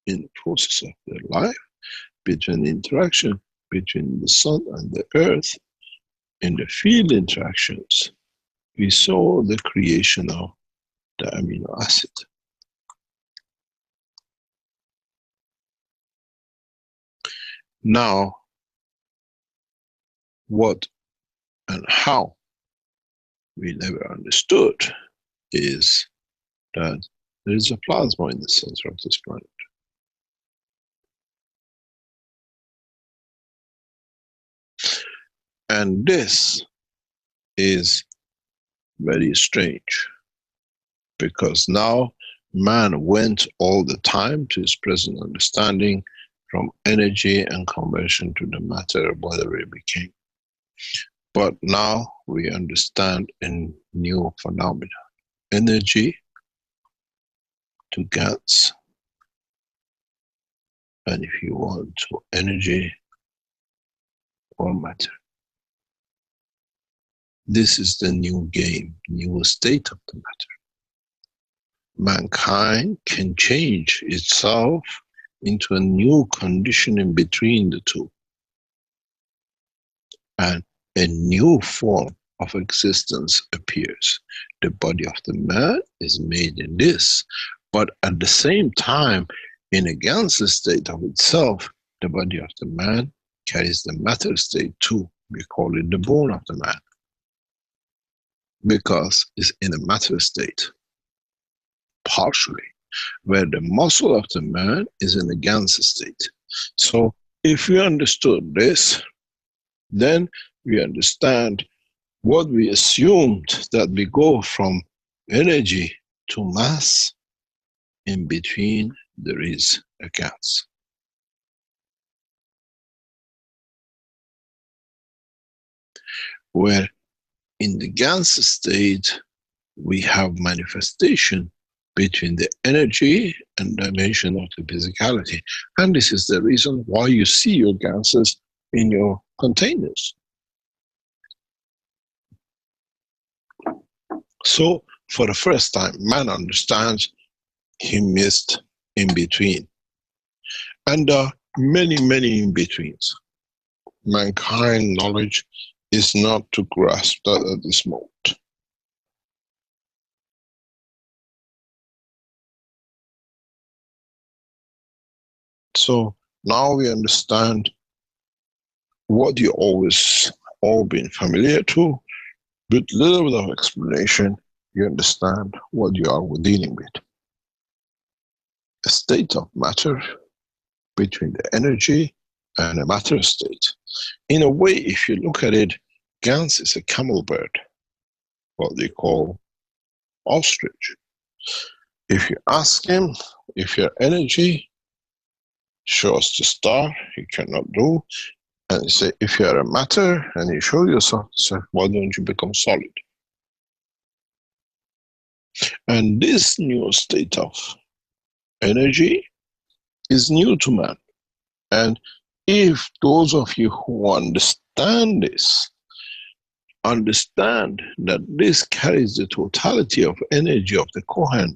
in the process of their life, between the interaction between the sun and the earth, in the field interactions, we saw the creation of the amino acid. Now, what and how we never understood is that there is a plasma in the center of this planet. And this is very strange, because now man went all the time to his present understanding from energy and conversion to the matter, whatever it became. But now we understand a new phenomenon. Energy to gas, and if you want to, energy or matter. This is the new game, new state of the matter. Mankind can change itself into a new condition in between the two. And a new form of existence appears. The body of the man is made in this, but at the same time, in a gaseous state of itself, the body of the man carries the matter state too. We call it the bone of the man, because it's in a matter state, partially, where the muscle of the man is in a gaseous state. So if we understood this, then we understand what we assumed, that we go from energy to mass. In between there is a gas. Where in the gas state we have manifestation between the energy and dimension of the physicality. And this is the reason why you see your gases in your containers. So for the first time, man understands he missed in between. And there are many, many in-betweens. Mankind knowledge is not to grasp that at this moment. So now we understand what you always all been familiar to. With a little bit of explanation, you understand what you are dealing with. A state of matter between the energy and a matter state. In a way, if you look at it, Gans is a camel bird, what they call ostrich. If you ask him if your energy shows the star, he cannot do. And you say, if you are a matter and you show yourself, say, why don't you become solid? And this new state of energy is new to man. And if those of you who understand this, understand that this carries the totality of energy of the Kohen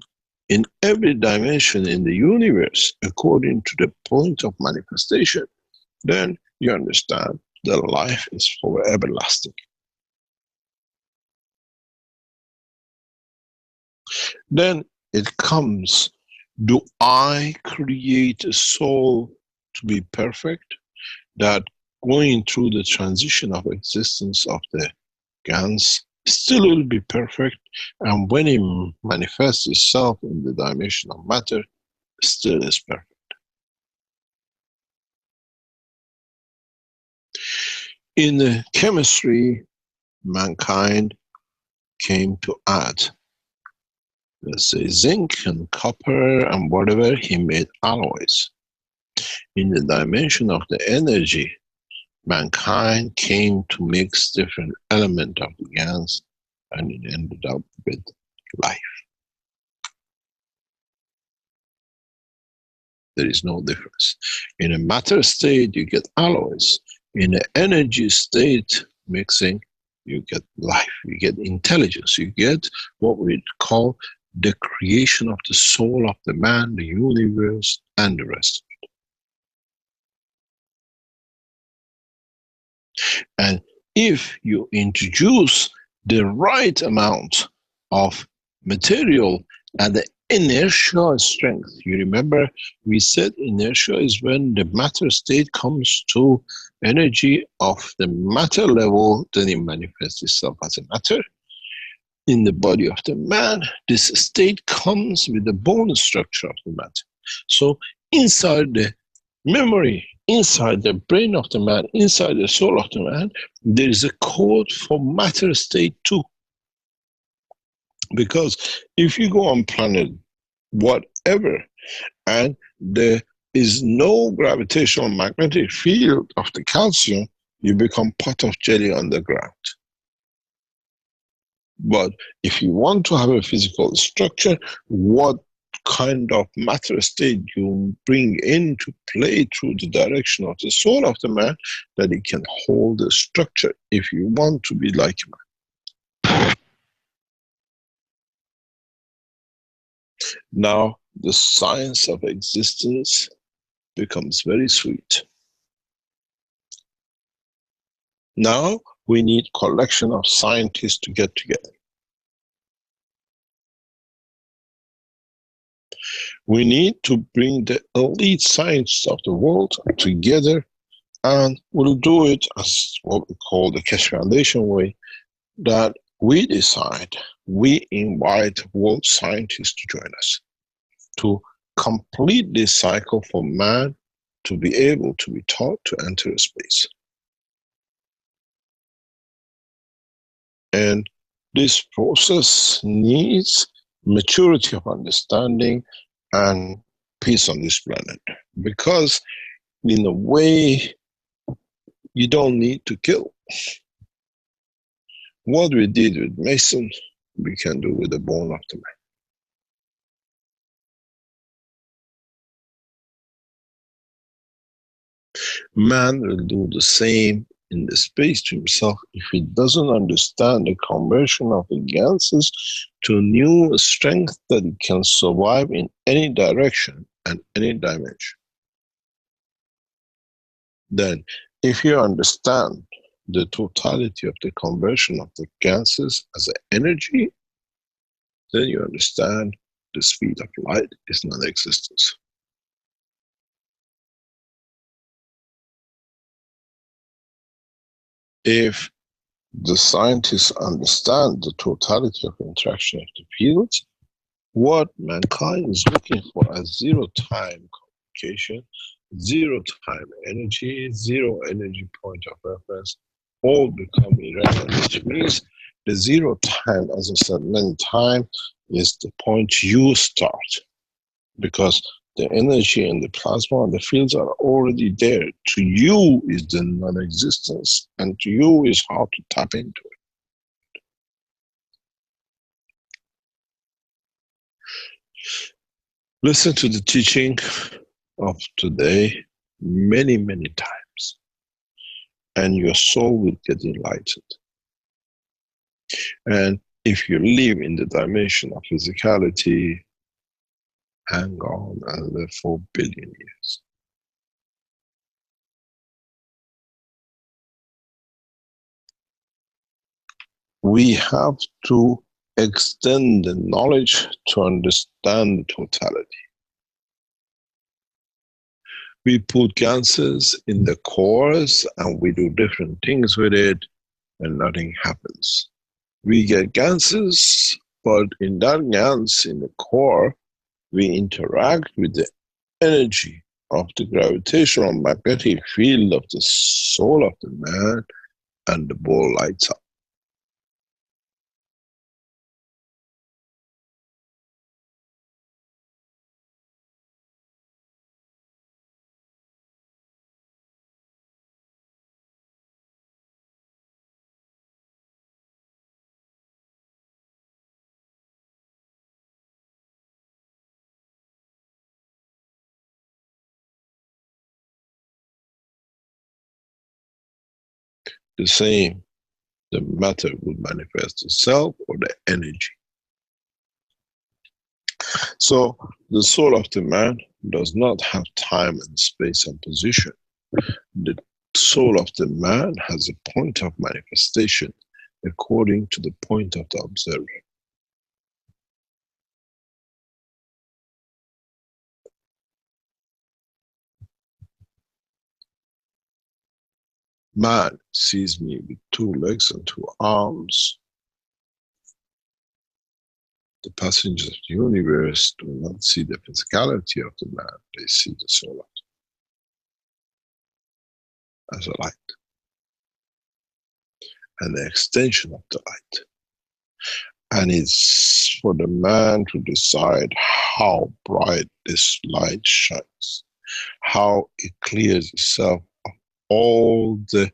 in every dimension in the universe according to the point of manifestation, then you understand that life is for everlasting. Then it comes, do I create a soul to be perfect, that going through the transition of existence of the Gans still will be perfect, and when it manifests itself in the dimension of matter, still is perfect. In the chemistry, mankind came to add, let's say, zinc and copper and whatever, he made alloys. In the dimension of the energy, mankind came to mix different elements of the Gans, and it ended up with life. There is no difference. In a matter state, you get alloys. In an energy state mixing, you get life, you get intelligence, you get what we call the creation of the soul of the man, the universe, and the rest of it. And if you introduce the right amount of material at the inertia strength. You remember we said inertia is when the matter state comes to energy of the matter level, then it manifests itself as a matter. In the body of the man, this state comes with the bone structure of the matter. So inside the memory, inside the brain of the man, inside the soul of the man, there is a code for matter state too. Because if you go on planet whatever, and there is no gravitational magnetic field of the calcium, you become pot of jelly on the ground. But if you want to have a physical structure, what kind of matter state you bring into play through the direction of the soul of the man, that it can hold the structure if you want to be like a man. Now, the science of existence becomes very sweet. Now, we need collection of scientists to get together. We need to bring the elite scientists of the world together, and we'll do it as what we call the Keshe Foundation way, that we decide, we invite world scientists to join us to complete this cycle for man to be able to be taught to enter space. And this process needs maturity of understanding and peace on this planet. Because in a way, you don't need to kill. What we did with Mason, we can do with the bone of the man. Man will do the same in the space to himself if he doesn't understand the conversion of the gases to new strength that it can survive in any direction and any dimension. Then, if you understand the totality of the conversion of the gases as energy, then you understand the speed of light is non-existence. If the scientists understand the totality of interaction of the fields, what mankind is looking for as zero-time communication, zero-time energy, zero energy point of reference, all become irrelevant, which means the zero time, as I said many times, is the point you start, because the energy and the plasma and the fields are already there. To you is the non-existence, and to you is how to tap into it. Listen to the teaching of today many, many times, and your soul will get enlightened. And if you live in the dimension of physicality, hang on another 4 billion years. We have to extend the knowledge to understand the totality. We put gases in the cores and we do different things with it, and nothing happens. We get gases, but in that gas, in the core, we interact with the energy of the gravitational magnetic field of the soul of the man, and the ball lights up. The same, the matter will manifest itself, or the energy. So the soul of the man does not have time and space and position. The soul of the man has a point of manifestation according to the point of the observer. man sees me with 2 legs and 2 arms, the passengers of the universe do not see the physicality of the man, they see the soul of it as a light, and the extension of the light. And it's for the man to decide how bright this light shines, how it clears itself of all the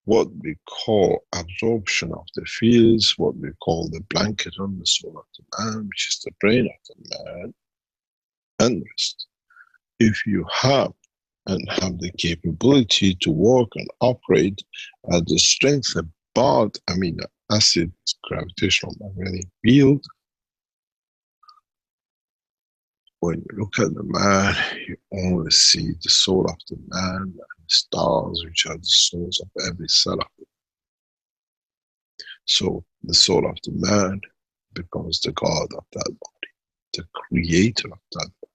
what we call absorption of the fields, what we call the blanket on the soul of the man, which is the brain of the man, and rest. If you have the capability to work and operate at the strength about amino acid gravitational magnetic field, when you look at the man, you only see the soul of the man and the stars, which are the souls of every cell of it. So the soul of the man becomes the God of that body, the creator of that body,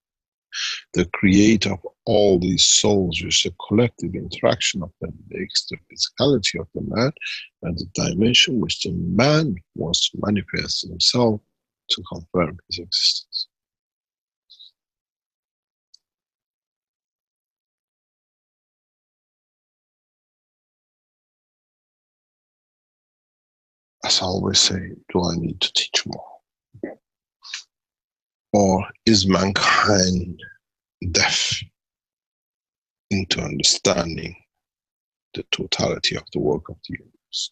the creator of all these souls, which the collective interaction of them makes the physicality of the man and the dimension which the man wants to manifest himself to confirm his existence. As I always say, do I need to teach more? Or is mankind deaf into understanding the totality of the work of the universe?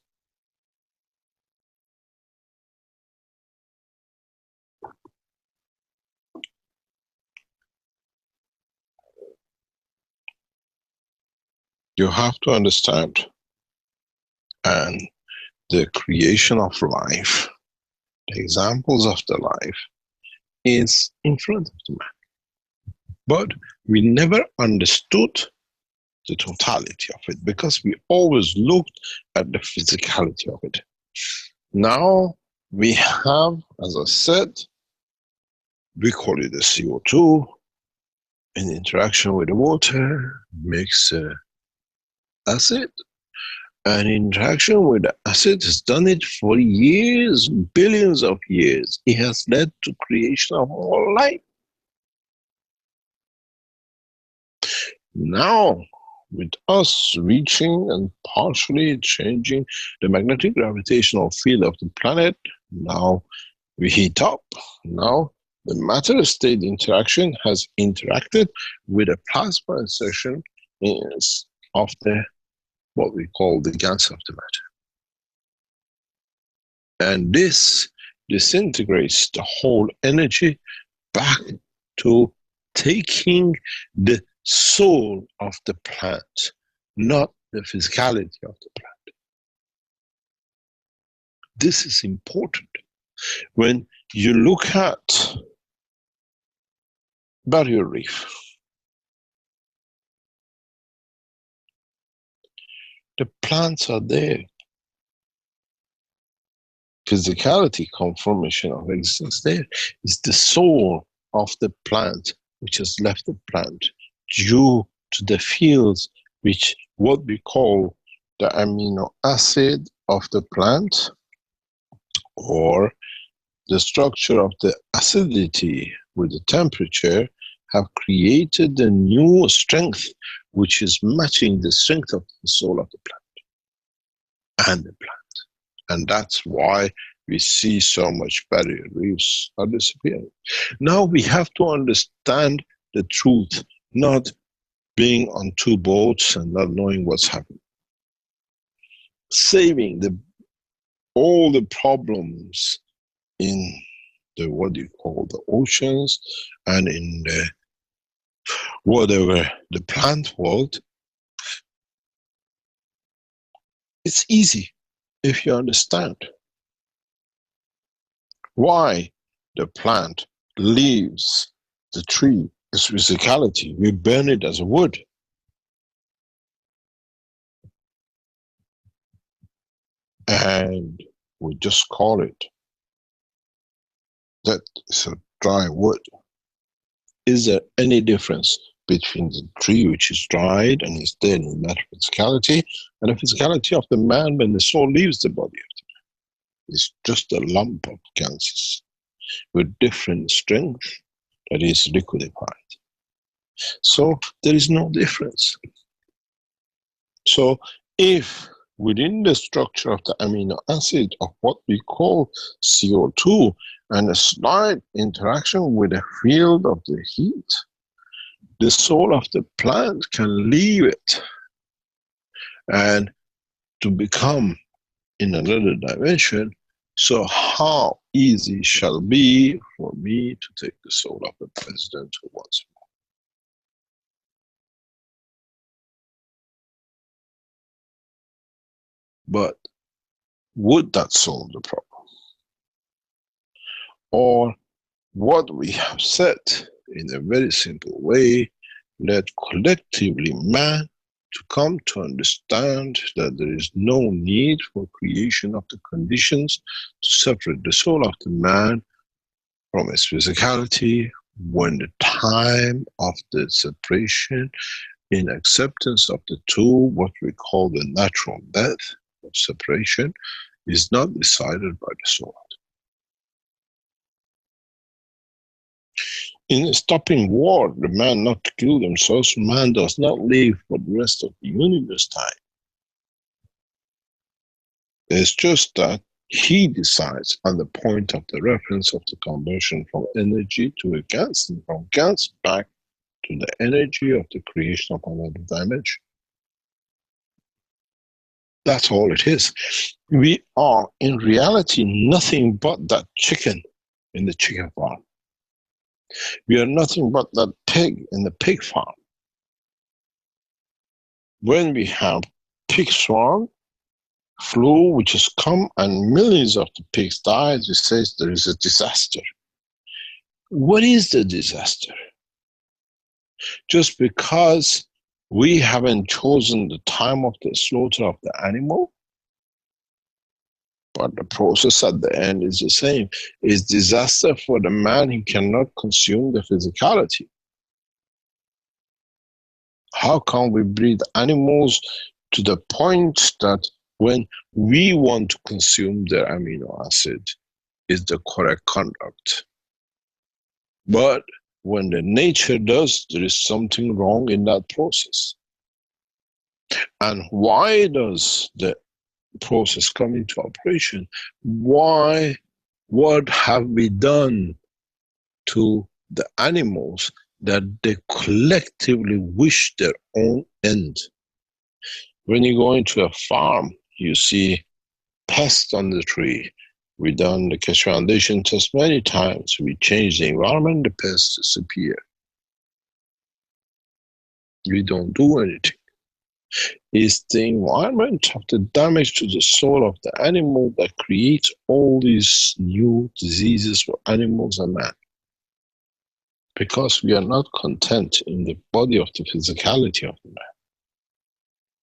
You have to understand, and the creation of life, the examples of the life, is in front of the man. But we never understood the totality of it because we always looked at the physicality of it. Now we have, as I said, we call it the CO2, in interaction with the water makes acid. And interaction with the acid has done it for years, billions of years. It has led to creation of more life. Now, with us reaching and partially changing the magnetic gravitational field of the planet, now we heat up. Now the matter state interaction has interacted with a plasma insertion of the what we call the gans of the matter. And this disintegrates the whole energy back to taking the soul of the plant, not the physicality of the plant. This is important. When you look at barrier reef, the plants are there. Physicality, conformation of existence there is the soul of the plant which has left the plant due to the fields which what we call the amino acid of the plant or the structure of the acidity with the temperature have created a new strength which is matching the strength of the soul of the plant and the plant. And that's why we see so much barrier reefs are disappearing. Now we have to understand the truth, not being on 2 boats and not knowing what's happening. Saving all the problems in the what you call the oceans and in the whatever the plant world, it's easy if you understand why the plant leaves the tree, its physicality. We burn it as a wood. And we just call it that it's a dry wood. Is there any difference between the tree which is dried and is dead in that physicality, and the physicality of the man when the soul leaves the body of the man. It's just a lump of ganses with different strength that is liquidified. So there is no difference. So if within the structure of the amino acid of what we call CO2 and a slight interaction with the field of the heat, the soul of the plant can leave it and to become in another dimension. So how easy shall be for me to take the soul of the president once more? But would that solve the problem? Or what we have said in a very simple way, let collectively man to come to understand that there is no need for creation of the conditions to separate the soul of the man from its physicality when the time of the separation in acceptance of the two, what we call the natural death of separation, is not decided by the soul. In stopping war, the man not to kill themselves, man does not live for the rest of the universe time. It's just that he decides on the point of the reference of the conversion from energy to a gas, and from gas back to the energy of the creation of another dimension. That's all it is. We are in reality nothing but that chicken in the chicken farm. We are nothing but that pig in the pig farm. When we have pig swarm, flu which has come and millions of the pigs died, we say there is a disaster. What is the disaster? Just because we haven't chosen the time of the slaughter of the animal, but the process at the end is the same. It's disaster for the man who cannot consume the physicality. How can we breed animals to the point that when we want to consume their amino acid is the correct conduct? But when the nature does, there is something wrong in that process. And why does the process come into operation? Why? What have we done to the animals that they collectively wish their own end? When you go into a farm, you see pests on the tree. We've done the Keshe Foundation test many times. We change the environment, the pests disappear. We don't do anything. It's the environment of the damage to the soul of the animal that creates all these new diseases for animals and man. Because we are not content in the body of the physicality of the man.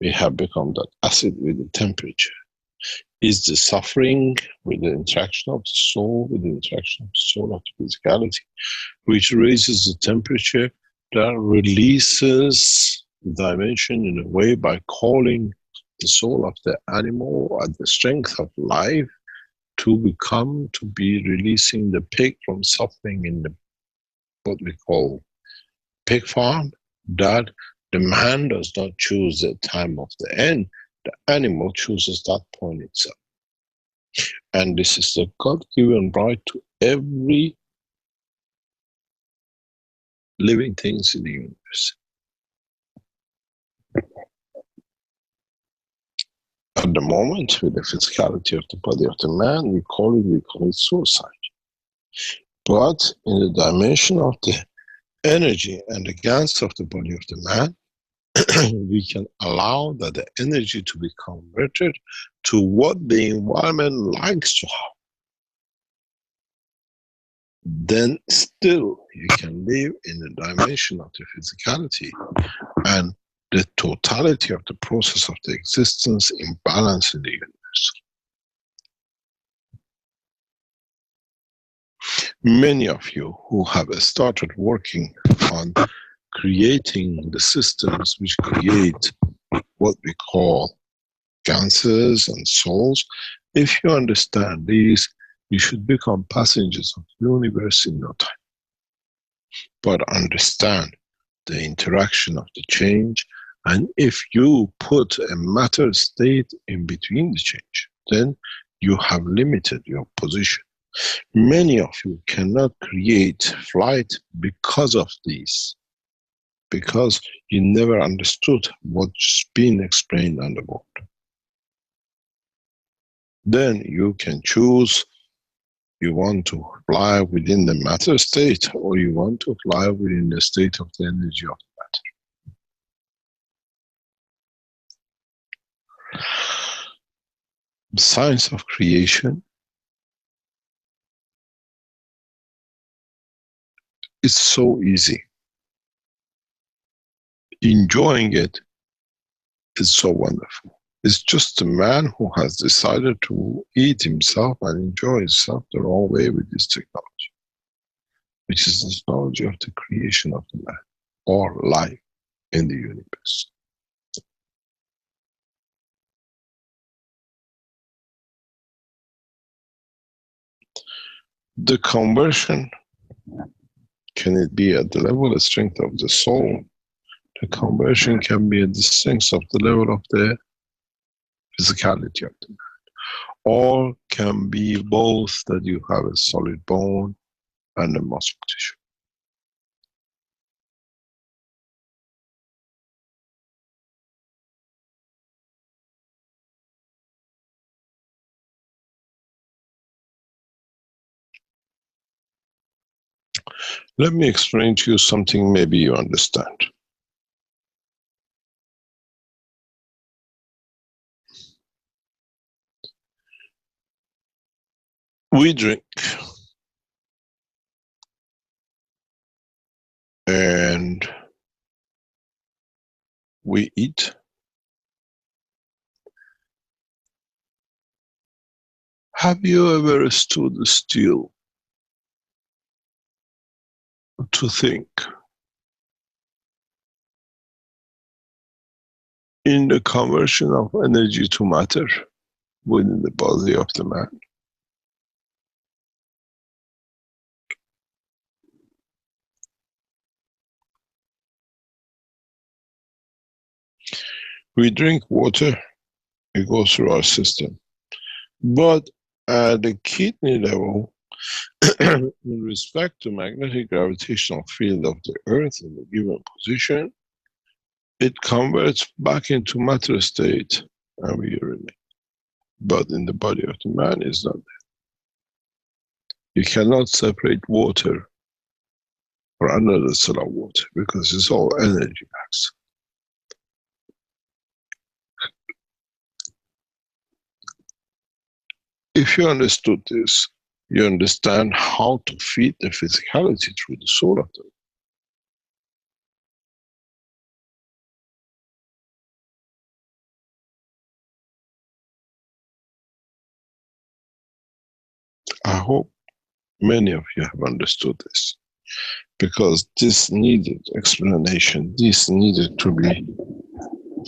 We have become that acid with the temperature. Is the suffering with the interaction of the soul, with the interaction of the soul of the physicality, which raises the temperature, that releases the dimension in a way by calling the soul of the animal at the strength of life to become, to be releasing the pig from suffering in the, what we call pig farm, that the man does not choose the time of the end, the animal chooses that point itself. And this is the God-given right to every living things in the universe. At the moment, with the physicality of the body of the man, we call it suicide. But in the dimension of the energy and the gas of the body of the man, we can allow that the energy to be converted to what the environment likes to have. Then still you can live in the dimension of the physicality and the totality of the process of the existence in balance in the universe. Many of you who have started working on creating the systems which create what we call cancers and souls. If you understand these, you should become passengers of the universe in no time. But understand the interaction of the change, and if you put a matter state in between the change, then you have limited your position. Many of you cannot create flight because of these, because you never understood what's been explained on the board. Then you can choose, you want to fly within the matter state, or you want to fly within the state of the energy of the matter. The science of creation is so easy. Enjoying it is so wonderful. It's just a man who has decided to eat himself and enjoy himself the wrong way with this technology, which is the technology of the creation of the man, or life in the universe. The conversion, can it be at the level of strength of the soul? The conversion can be at the strength of the level of the physicality of the man. Or can be both, that you have a solid bone and a muscle tissue. Let me explain to you something maybe you understand. We drink and we eat. Have you ever stood still to think in the conversion of energy to matter within the body of the man? We drink water, it goes through our system. But at the kidney level, in respect to magnetic gravitational field of the earth in a given position, it converts back into matter state and we urinate. But in the body of the man is not there. You cannot separate water or another cell of water because it's all energy packs. If you understood this, you understand how to feed the physicality through the soul of them. I hope many of you have understood this, because this needed explanation. This needed to be,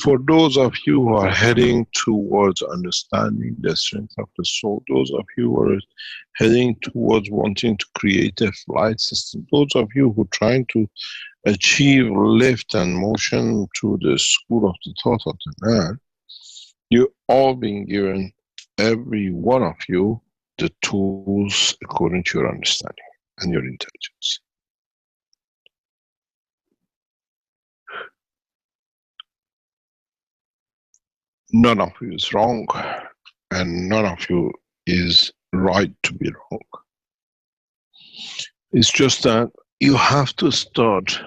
for those of you who are heading towards understanding the strength of the soul, those of you who are heading towards wanting to create a flight system, those of you who are trying to achieve lift and motion through the school of the thought of the man, you're all being given, every one of you, the tools according to your understanding and your intelligence. None of you is wrong, and none of you is right to be wrong. It's just that you have to start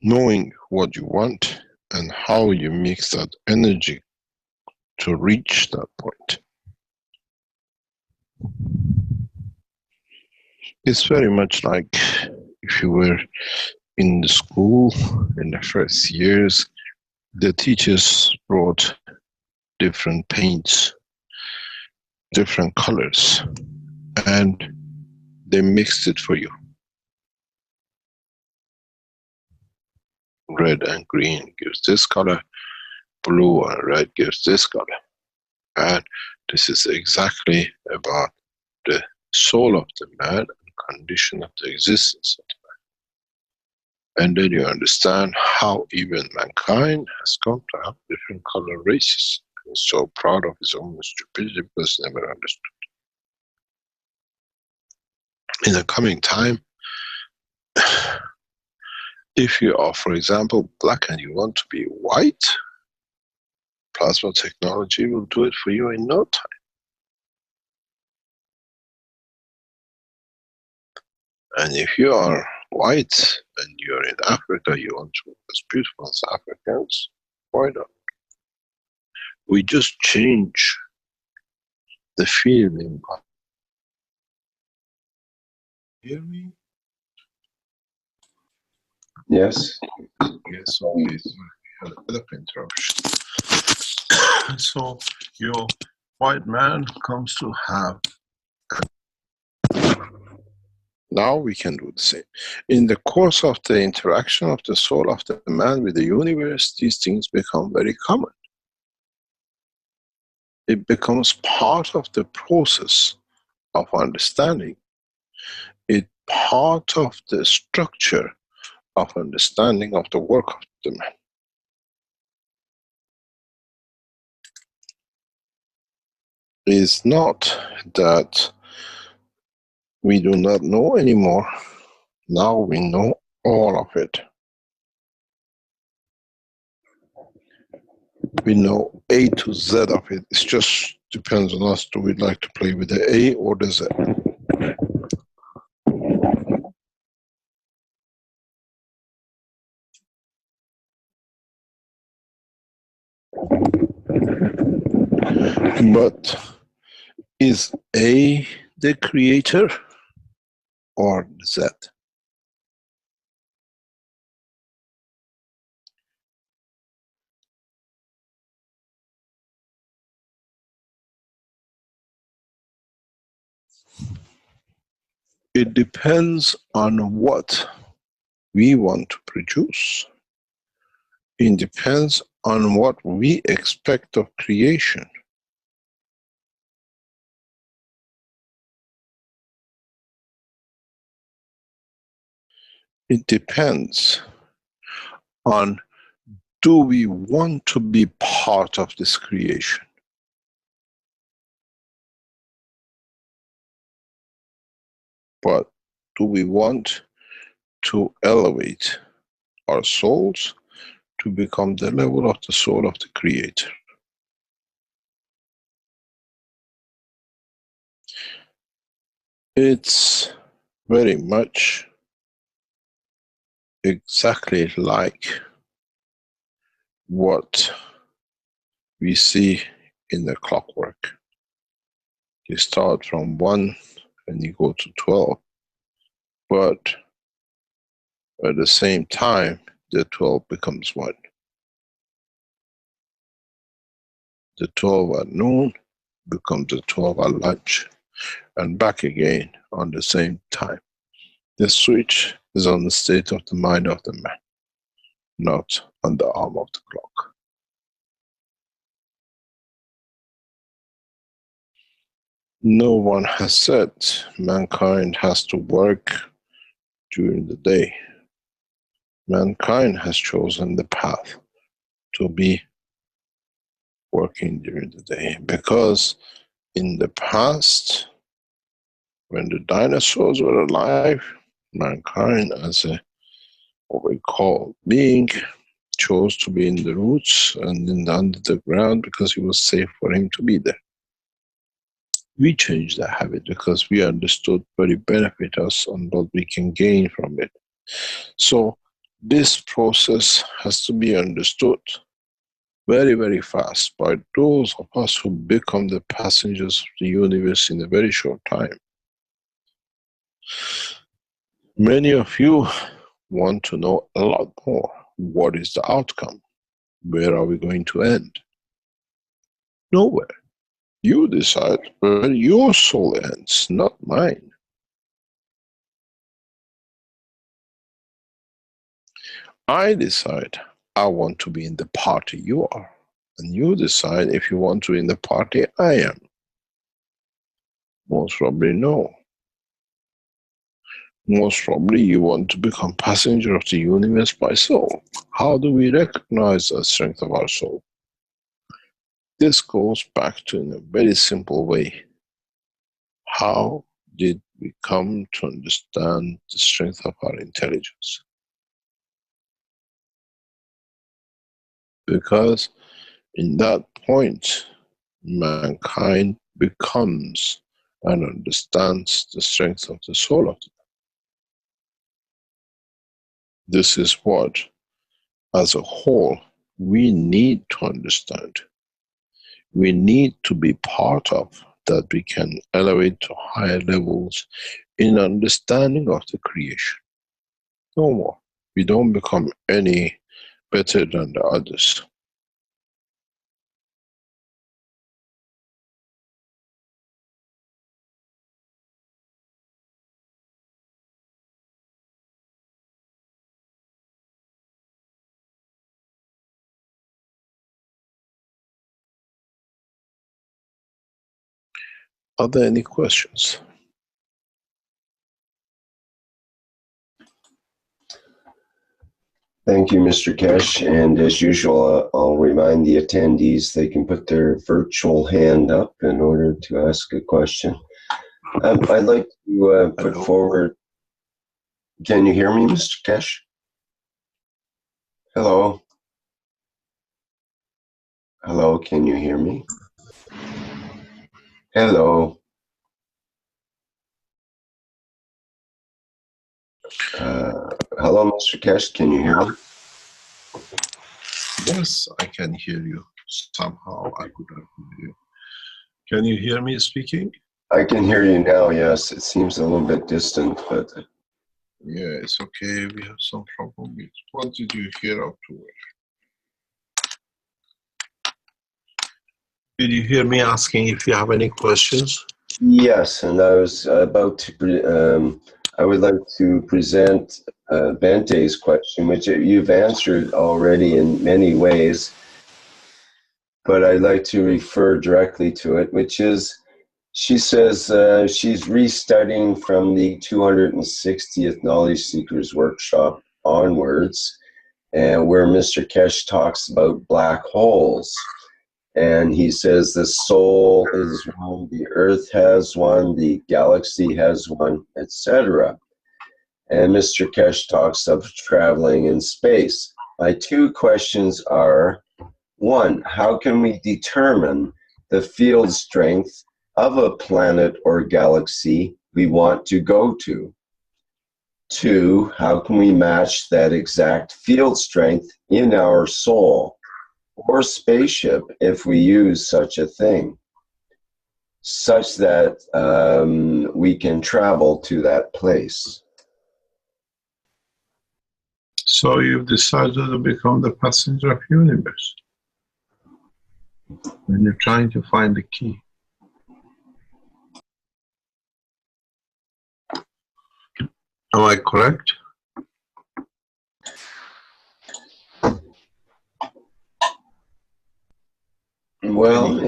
knowing what you want and how you mix that energy to reach that point. It's very much like if you were in the school in the first years, the teachers brought different paints, different colors, and they mixed it for you. red and green gives this color, blue and red gives this color. And this is exactly about the soul of the man and condition of the existence of the man. And then you understand how even mankind has come to have different color races. He's so proud of his own stupidity because he never understood. In the coming time, if you are, for example, black and you want to be white, plasma technology will do it for you in no time. And if you are white and you're in Africa, you want to be as beautiful as Africans, why not? We just change the feeling. Hear me? Yes. Yes, okay. So we had a bit of interruption. So your white man comes to have. Now we can do the same. In the course of the interaction of the soul of the man with the universe, these things become very common. It becomes part of the process of understanding. It's part of the structure of understanding of the work of the man. It's not that we do not know anymore. Now we know all of it. We know A to Z of it. It just depends on us. Do we like to play with the A or the Z? But is A the creator or Z? It depends on what we want to produce. It depends on what we expect of creation. It depends on, do we want to be part of this creation? But do we want to elevate our souls to become the level of the soul of the Creator? It's very much exactly like what we see in the clockwork. You start from 1 and you go to 12, but at the same time, the 12 becomes 1. The 12 at noon becomes the 12 at lunch, and back again on the same time. The switch is on the state of the mind of the man, not on the arm of the clock. No one has said mankind has to work during the day. Mankind has chosen the path to be working during the day, because in the past, when the dinosaurs were alive, mankind as a what we call being chose to be in the roots and in the under the ground because it was safe for him to be there. We changed that habit because we understood what it benefits us and what we can gain from it. So this process has to be understood very, very fast by those of us who become the passengers of the universe in a very short time. Many of you want to know a lot more. What is the outcome? Where are we going to end? Nowhere. You decide where your soul ends, not mine. I decide I want to be in the party you are, and you decide if you want to be in the party I am. Most probably no. Most probably you want to become passenger of the universe by soul. How do we recognize the strength of our soul? This goes back to in a very simple way. How did we come to understand the strength of our intelligence? Because in that point, mankind becomes and understands the strength of the soul of the man. This is what, as a whole, we need to understand. We need to be part of, that we can elevate to higher levels in understanding of the creation. No more. We don't become any better than the others. Are there any questions? Thank you, Mr. Keshe. And as usual, I'll remind the attendees they can put their virtual hand up in order to ask a question. I'd like to put forward. Can you hear me, Mr. Keshe? Hello? Hello, can you hear me? Hello? Hello, Mr. Keshe, can you hear me? Yes, I can hear you. Somehow I could not hear you. Can you hear me speaking? I can hear you now, yes. It seems a little bit distant, but... Yeah, it's okay. We have some problem with... What did you hear up to it? Did you hear me asking if you have any questions? Yes, and I was about to... I would like to present Bente's question, which you've answered already in many ways, but I'd like to refer directly to it, which is, she says she's restudying from the 260th Knowledge Seekers Workshop onwards, and where Mr. Keshe talks about black holes. And he says the soul is one, the earth has one, the galaxy has one, etc. And Mr. Keshe talks of traveling in space. My two questions are, one, how can we determine the field strength of a planet or galaxy we want to go to? Two, how can we match that exact field strength in our soul or spaceship, if we use such a thing, such that we can travel to that place? So you've decided to become the passenger of the universe. And you're trying to find the key. Am I correct? Well,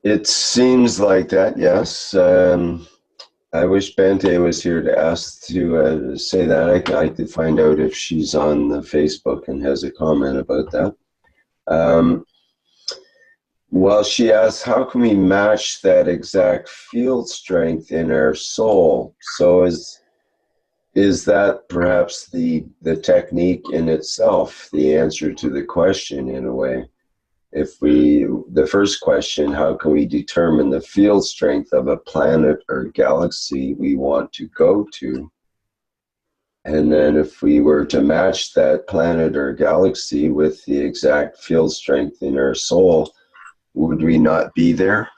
it seems like that, yes. I wish Bente was here to ask to say that. I could find out if she's on the Facebook and has a comment about that. Well, she asks, how can we match that exact field strength in our soul? So is that perhaps the technique in itself, the answer to the question in a way? If the first question, how can we determine the field strength of a planet or galaxy we want to go to? And then if we were to match that planet or galaxy with the exact field strength in our soul, would we not be there?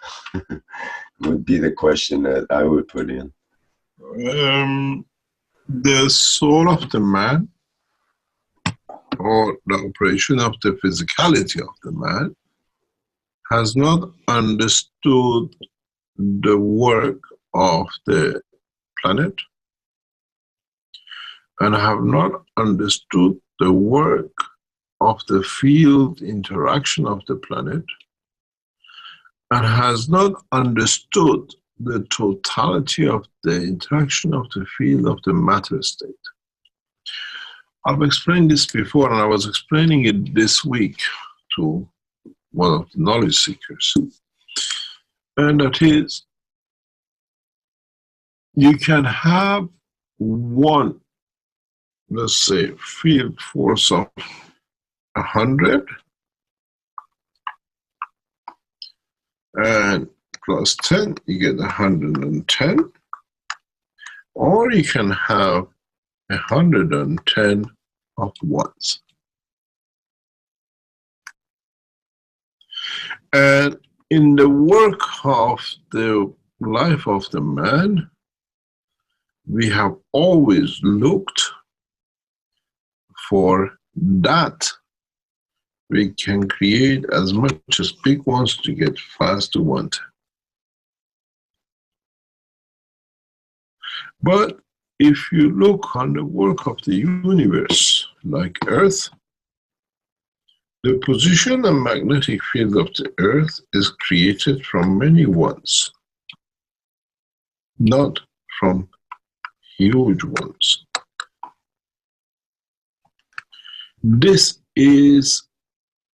Would be the question that I would put in. The soul of the man, or the operation of the physicality of the man, has not understood the work of the planet and have not understood the work of the field interaction of the planet and has not understood the totality of the interaction of the field of the matter state. I've explained this before, and I was explaining it this week to one of the knowledge seekers. And that is, you can have one, let's say, field force of 100 and plus 10, you get 110, or you can have 110 of ones. And in the work of the life of the man, we have always looked for that we can create as much as big ones to get fast to 110. But if you look on the work of the universe, like Earth, the position and magnetic field of the Earth is created from many ones, not from huge ones. This is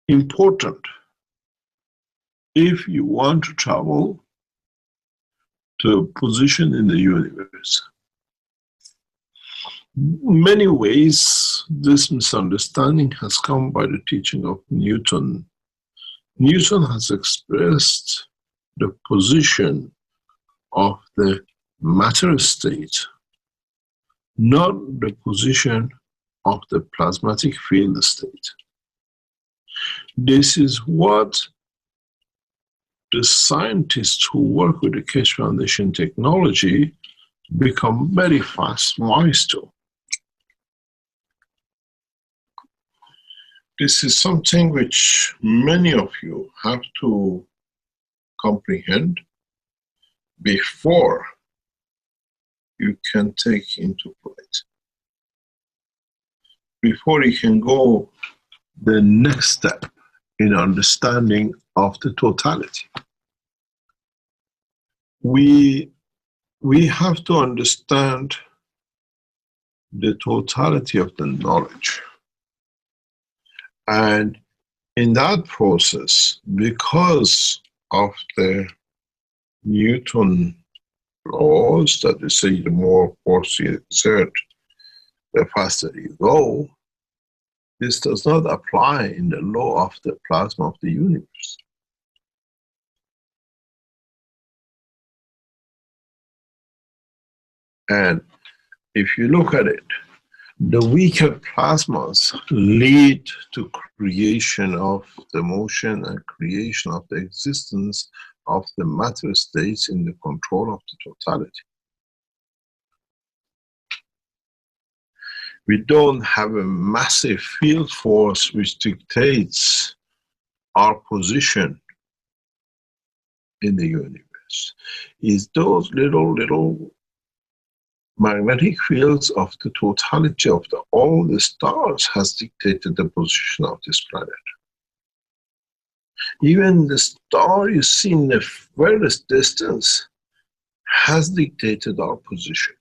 important if you want to travel to a position in the universe. In many ways, this misunderstanding has come by the teaching of Newton. Newton has expressed the position of the matter state, not the position of the plasmatic field state. This is what the scientists who work with the Keshe Foundation technology become very fast wise to. This is something which many of you have to comprehend before you can take into flight, before you can go the next step in understanding of the totality. We have to understand the totality of the knowledge. And in that process, because of the Newton laws that they say the more force you exert, the faster you go, this does not apply in the law of the plasma of the universe. And if you look at it, the weaker plasmas lead to creation of the motion and creation of the existence of the matter states in the control of the totality. We don't have a massive field force which dictates our position in the universe. It's those little magnetic fields of the totality of all the stars has dictated the position of this planet. Even the star you see in the furthest distance has dictated our position.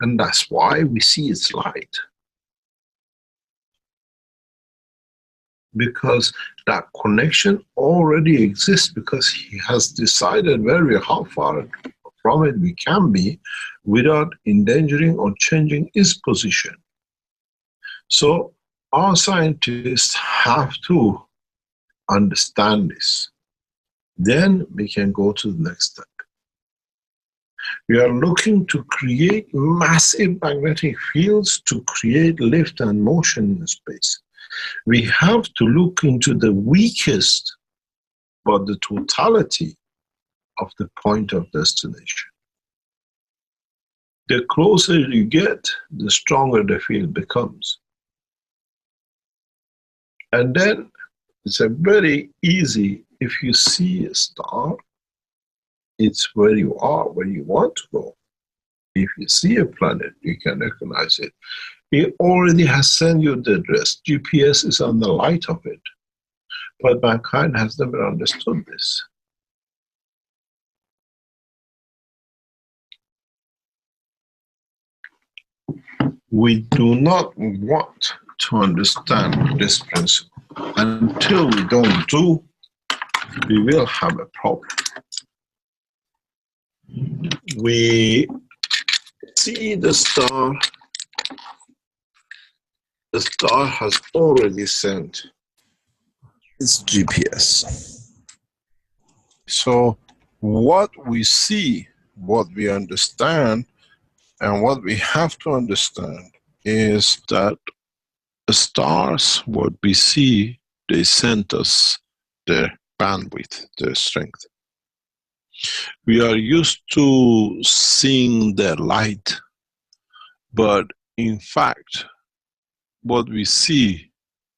And that's why we see its light. Because that connection already exists, because he has decided how far from it we can be without endangering or changing its position. So our scientists have to understand this. Then we can go to the next step. We are looking to create massive magnetic fields to create lift and motion in space. We have to look into the weakest, but the totality of the point of destination. The closer you get, the stronger the field becomes. And then it's a very easy, if you see a star, it's where you are, where you want to go. If you see a planet, you can recognize it. It already has sent you the address. GPS is on the light of it. But mankind has never understood this. We do not want to understand this principle. Until we don't do, we will have a problem. We see the star. The star has already sent its GPS. So what we see, what we understand, and what we have to understand is that the stars, what we see, they sent us their bandwidth, their strength. We are used to seeing their light, but in fact, what we see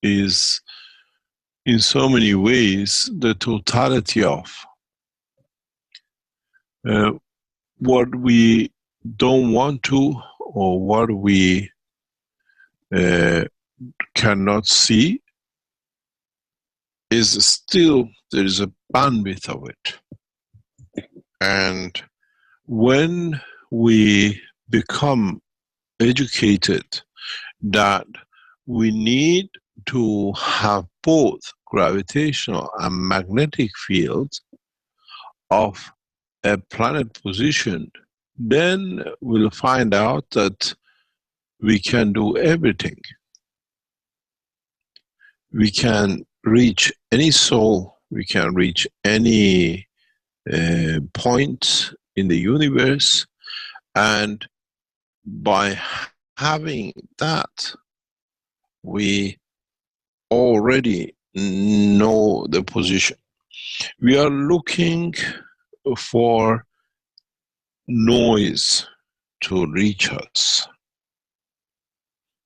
is in so many ways the totality of what we don't want to, or what we cannot see, is still, there is a bandwidth of it. And when we become educated that we need to have both gravitational and magnetic fields of a planet position, then we'll find out that we can do everything. We can reach any soul, we can reach any point in the universe, and by having that, we already know the position. We are looking for noise to reach us,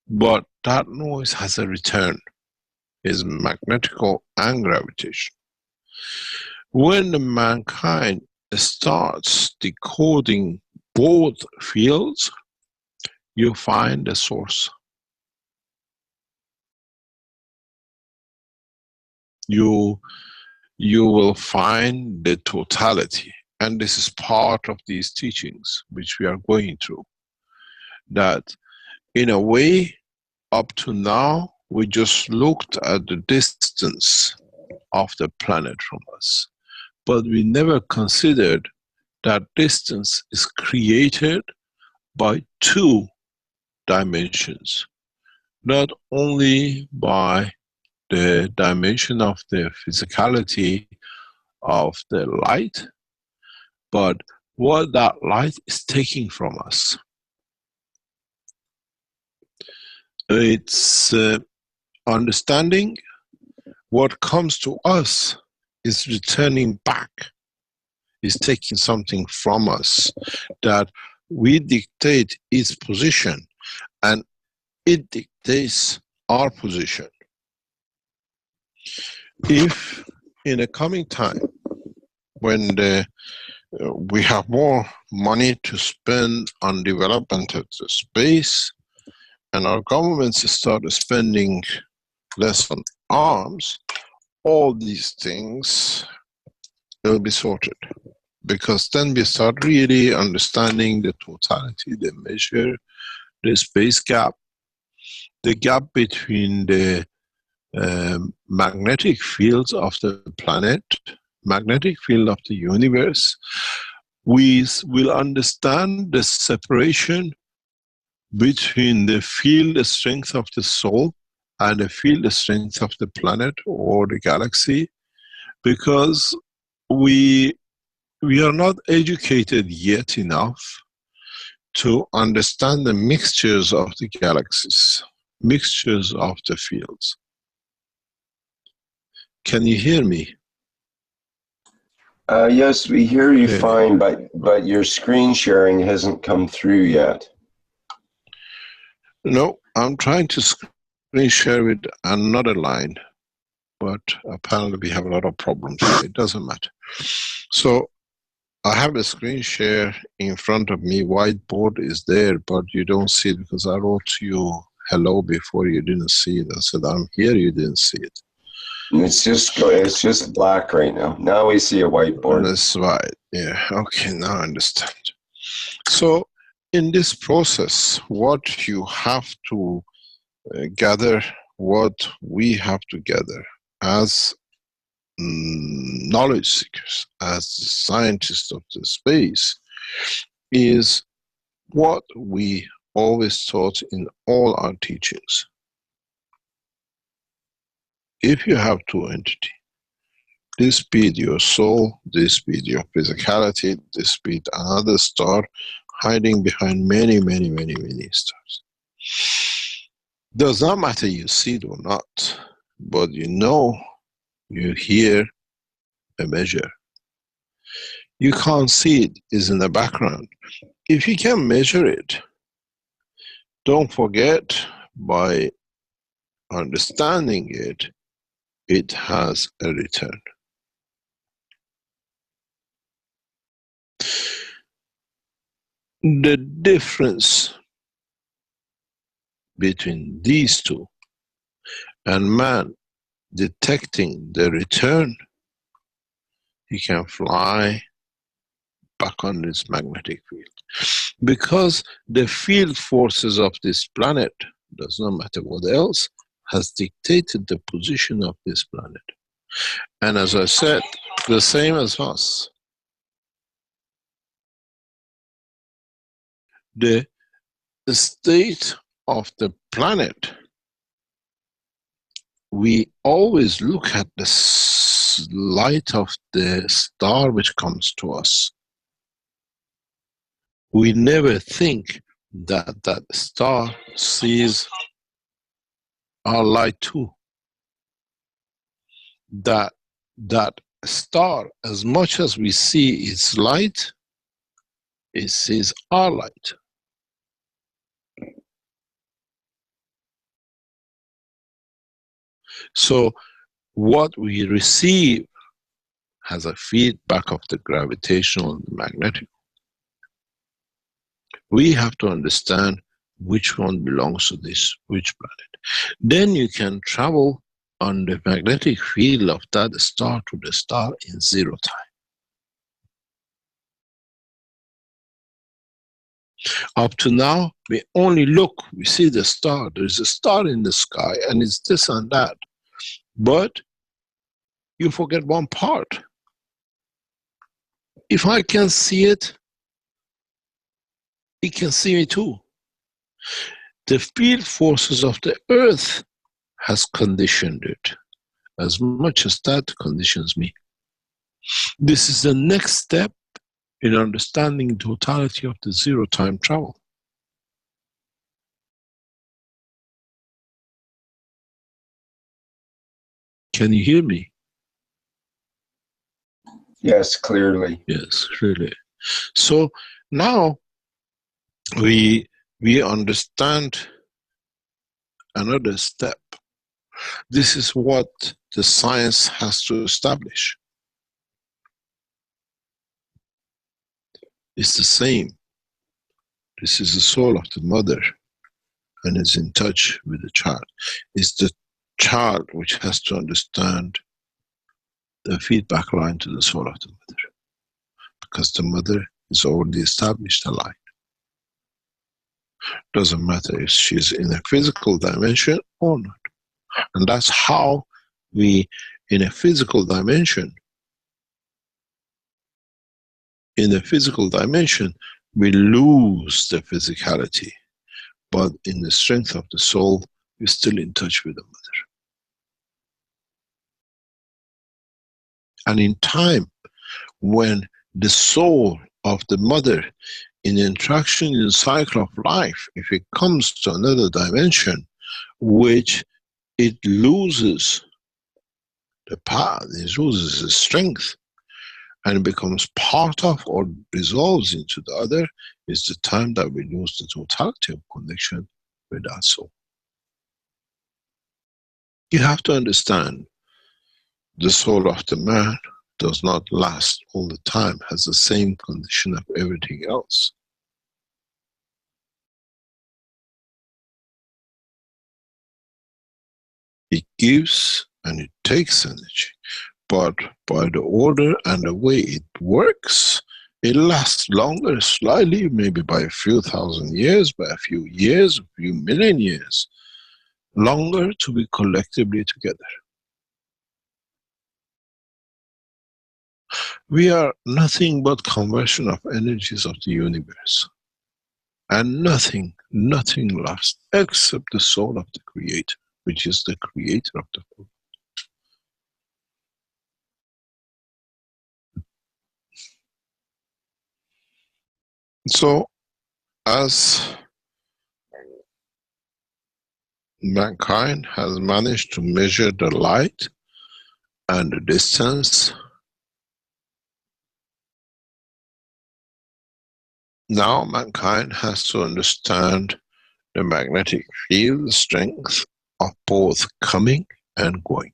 but that noise has a return, is magnetical and gravitational. When the mankind starts decoding both fields, you find the source. You will find the totality. And this is part of these teachings which we are going through. That in a way, up to now, we just looked at the distance of the planet from us. But we never considered that distance is created by two dimensions. Not only by the dimension of the physicality of the light, but what that light is taking from us. It's understanding what comes to us is returning back, is taking something from us, that we dictate its position and it dictates our position. If in a coming time, when we have more money to spend on development of the space, and our governments start spending less on arms, all these things will be sorted. Because then we start really understanding the totality, the measure, the space gap, the gap between the magnetic fields of the planet, magnetic field of the universe. We will understand the separation between the field strength of the soul and the field strength of the planet or the galaxy, because we are not educated yet enough to understand the mixtures of the galaxies, mixtures of the fields. Can you hear me? Yes, we hear you fine, but your screen sharing hasn't come through yet. No, I'm trying to screen share with another line, but apparently we have a lot of problems. It doesn't matter. So I have a screen share in front of me. Whiteboard is there, but you don't see it because I wrote you hello before you didn't see it. I said, I'm here, you didn't see it. It's just black right now. Now we see a whiteboard. That's right. Yeah. Okay, now I understand. So in this process, what you have to gather, what we have to gather as knowledge seekers, as scientists of the space, is what we always taught in all our teachings. If you have two entities, this be your soul, this be your physicality, this be another star hiding behind many, many, many, many stars. Does not matter you see it or not, but you know, you hear a measure. You can't see it, it's in the background. If you can measure it, don't forget, by understanding it, it has a return. The difference between these two and man detecting the return, he can fly back on this magnetic field. Because the field forces of this planet, does not matter what else, has dictated the position of this planet. And as I said, the same as us. The state of the planet, we always look at the light of the star which comes to us. We never think that that star sees our light too. That star, as much as we see its light, it sees our light. So what we receive has a feedback of the gravitational and the magnetic. We have to understand which one belongs to this, which planet. Then you can travel on the magnetic field of that star to the star in zero time. Up to now, we only look, we see the star. There's a star in the sky and it's this and that. But you forget one part. If I can see it, it can see me too. The field forces of the earth has conditioned it as much as that conditions me. This is the next step in understanding the totality of the zero-time travel. Can you hear me? Yes, clearly. Yes, clearly. So now we understand another step. This is what the science has to establish. It's the same. This is the soul of the mother and is in touch with the child. It's the child which has to understand the feedback line to the soul of the mother, because the mother is already established a line. Doesn't matter if she's in a physical dimension or not. And that's how we, in a physical dimension, we lose the physicality, but in the strength of the soul, we're still in touch with the mother. And in time, when the soul of the mother, in interaction in the cycle of life, if it comes to another dimension, which it loses the power, it loses its strength, and it becomes part of or dissolves into the other, is the time that we lose the totality of connection with that soul. You have to understand, the soul of the man does not last all the time, has the same condition of everything else. It gives and it takes energy. But by the order and the way it works, it lasts longer, slightly, maybe by a few thousand years, by a few years, a few million years, longer to be collectively together. We are nothing but conversion of energies of the universe. And nothing lasts except the soul of the Creator, which is the creator of the world. So, as mankind has managed to measure the light and the distance, now mankind has to understand the magnetic field strength of both coming and going,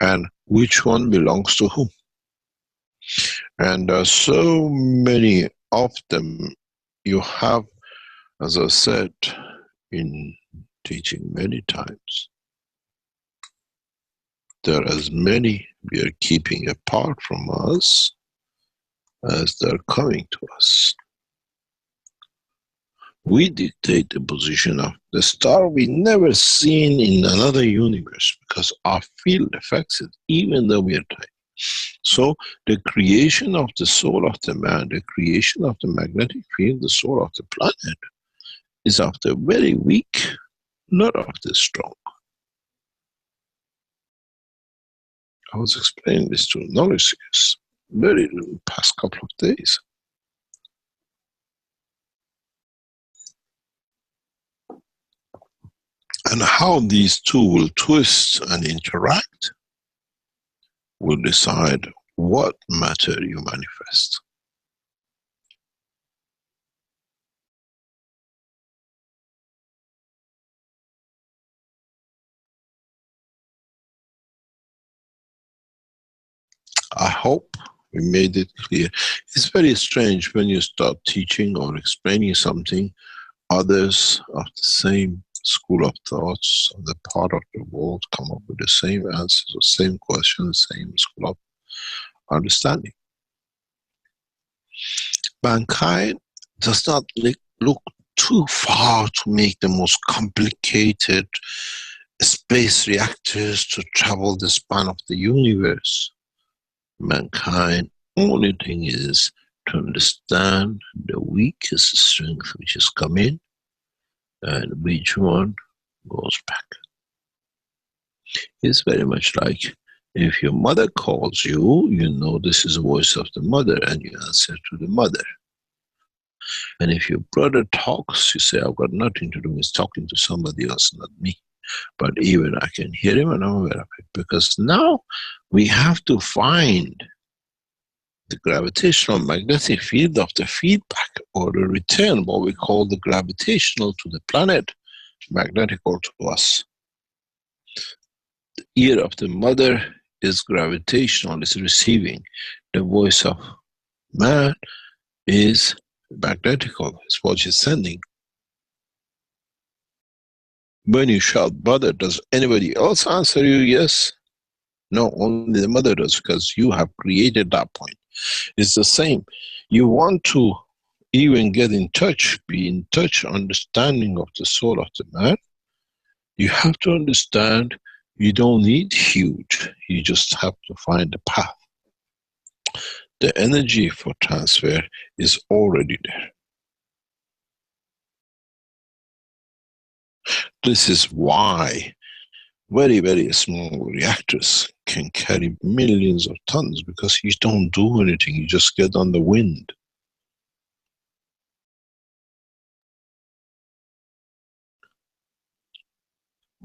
and which one belongs to whom. And there are so many of them. You have, as I said in teaching many times, there are as many we are keeping apart from us as they are coming to us. We dictate the position of the star we never seen in another universe, because our field affects it even though we are tiny. So the creation of the soul of the man, the creation of the magnetic field, the soul of the planet, is of the very weak, not of the strong. I was explaining this to knowledge seekers very past couple of days. And how these two will twist and interact will decide what matter you manifest. I hope we made it clear. It's very strange when you start teaching or explaining something, others of the same school of thoughts, of the part of the world, come up with the same answers or same questions, same school of understanding. Mankind does not look too far to make the most complicated space reactors to travel the span of the universe. Mankind, only thing is to understand the weakest strength which is coming and which one goes back. It's very much like if your mother calls you, you know this is the voice of the mother and you answer to the mother. And if your brother talks, you say, I've got nothing to do with talking to somebody else, not me. But even I can hear him and I'm aware of it. Because now we have to find the gravitational magnetic field of the feedback, or the return, what we call the gravitational to the planet, magnetical to us. The ear of the mother is gravitational, is receiving. The voice of man is magnetical, is what she's sending. When you shout mother, does anybody else answer you yes? No, only the mother does, because you have created that point. It's the same. You want to even get in touch, be in touch, understanding of the soul of the man, you have to understand you don't need huge, you just have to find the path. The energy for transfer is already there. This is why very, very small reactors can carry millions of tons, because you don't do anything, you just get on the wind.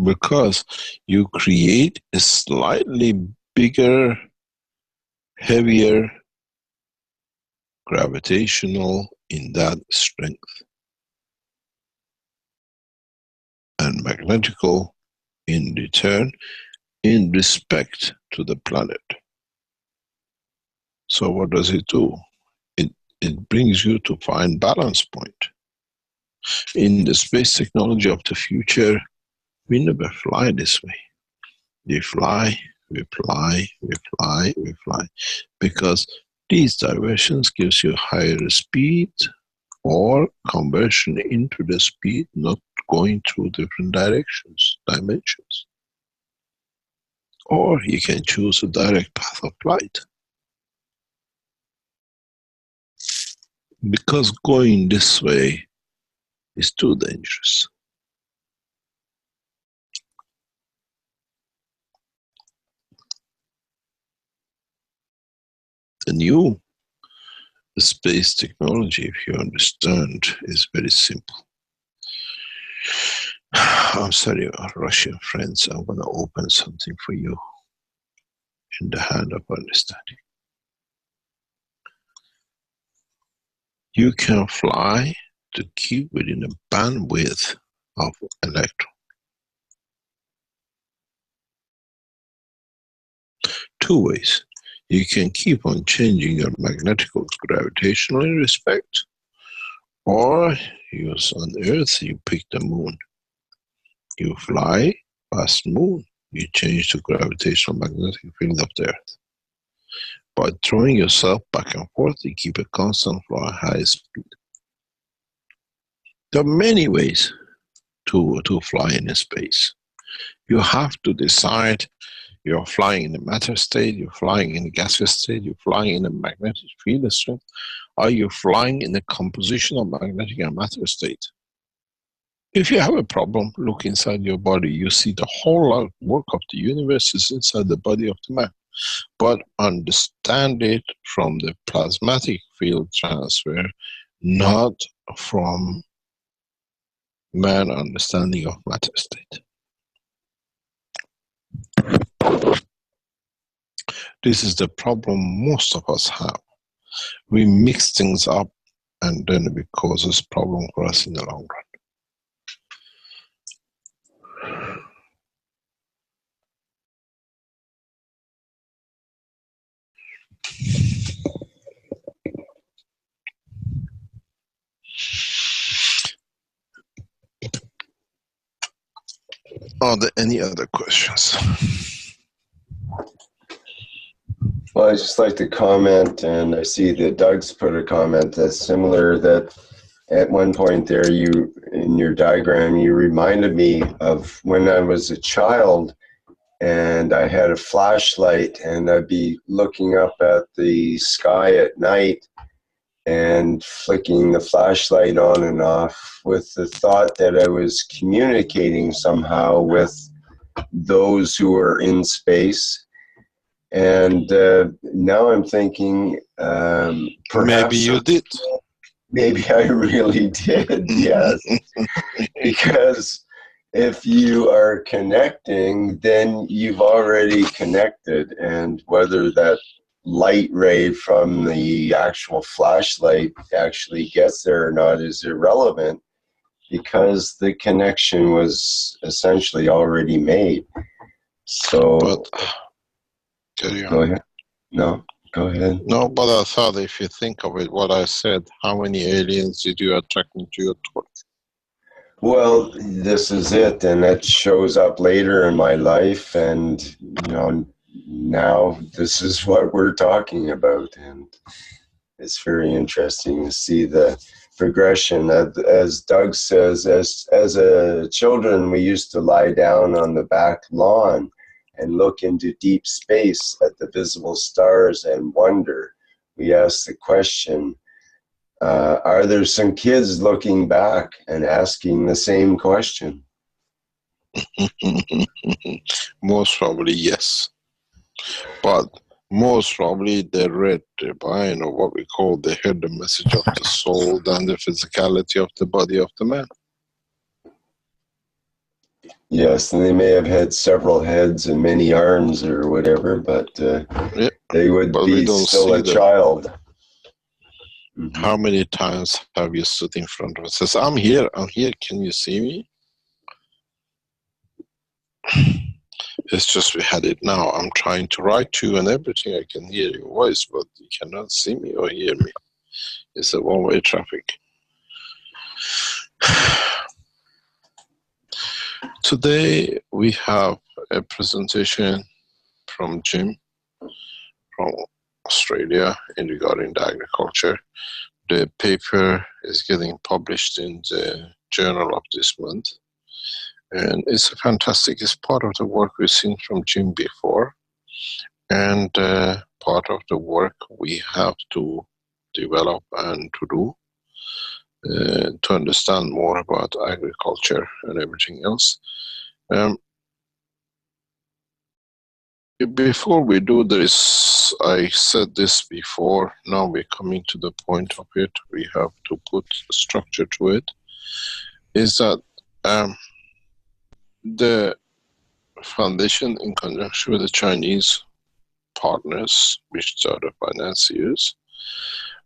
Because you create a slightly bigger, heavier, gravitational in that strength, and magnetical in return, in respect to the planet. So what does it do? It brings you to find balance point. In the space technology of the future, We never fly this way. We fly, we fly, we fly, we fly. Because these diversions gives you higher speed or conversion into the speed, not going through different directions, dimensions. Or you can choose a direct path of flight. Because going this way is too dangerous. The new space technology, if you understand, is very simple. I'm sorry, Russian friends, I'm going to open something for you in the hand of understanding. You can fly to keep within a bandwidth of electron. Two ways. You can keep on changing your magnetical gravitational respect, or use on Earth, you pick the moon. You fly past moon, you change the gravitational magnetic field of the Earth. By throwing yourself back and forth, you keep a constant flow at high speed. There are many ways to fly in space. You have to decide. You're flying in a matter state, you're flying in a gaseous state, you're flying in a magnetic field strength. Are you flying in a compositional magnetic and matter state? If you have a problem, look inside your body. You see the whole work of the universe is inside the body of the man. But understand it from the plasmatic field transfer, not from man understanding of matter state. This is the problem most of us have. We mix things up and then it causes problem for us in the long run. Are there any other questions? Well, I'd just like to comment, and I see that Doug's put a comment that's similar, that at one point there, you, in your diagram, you reminded me of when I was a child and I had a flashlight and I'd be looking up at the sky at night and flicking the flashlight on and off with the thought that I was communicating somehow with those who are in space. And now I'm thinking, perhaps maybe you did. Maybe I really did, yes. Because if you are connecting, then you've already connected. And whether that light ray from the actual flashlight actually gets there or not is irrelevant, because the connection was essentially already made. So... Go ahead. No, go ahead. No, but I thought if you think of it, what I said, how many aliens did you attract into your torch? Well, this is it, and that shows up later in my life, and you know, now this is what we're talking about, and it's very interesting to see the progression. As Doug says, as a children, we used to lie down on the back lawn and look into deep space at the visible stars and wonder. We ask the question, are there some kids looking back and asking the same question? Most probably, yes. But most probably they read the Bible, or what we call, they heard the message of the soul than the physicality of the body of the man. Yes, and they may have had several heads and many arms or whatever, but Yeah, they would be still a child. Mm-hmm. How many times have you stood in front of us? Says, I'm here, can you see me? It's just we had it now. I'm trying to write to you and everything. I can hear your voice, but you cannot see me or hear me. It's a one-way traffic. Today we have a presentation from Jim from Australia in regarding the agriculture. The paper is getting published in the journal of this month, and it's fantastic. It's part of the work we've seen from Jim before, and part of the work we have to develop and to do to understand more about agriculture and everything else. Before we do this, I said this before, now we're coming to the point of it, we have to put structure to it, is that the foundation, in conjunction with the Chinese partners, which are the financiers,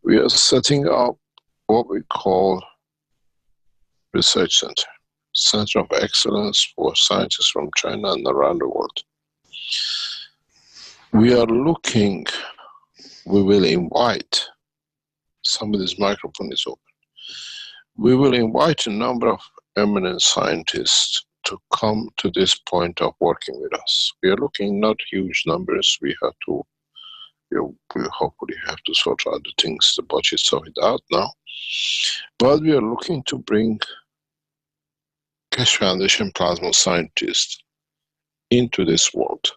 we are setting up what we call research center of excellence for scientists from China and around the world. We are looking, we will invite, somebody's microphone is open, we will invite a number of eminent scientists to come to this point of working with us. We are looking not huge numbers, we have to, we hopefully have to sort out the things, the budgets of it out now. But we are looking to bring Keshe Foundation plasma scientists into this world.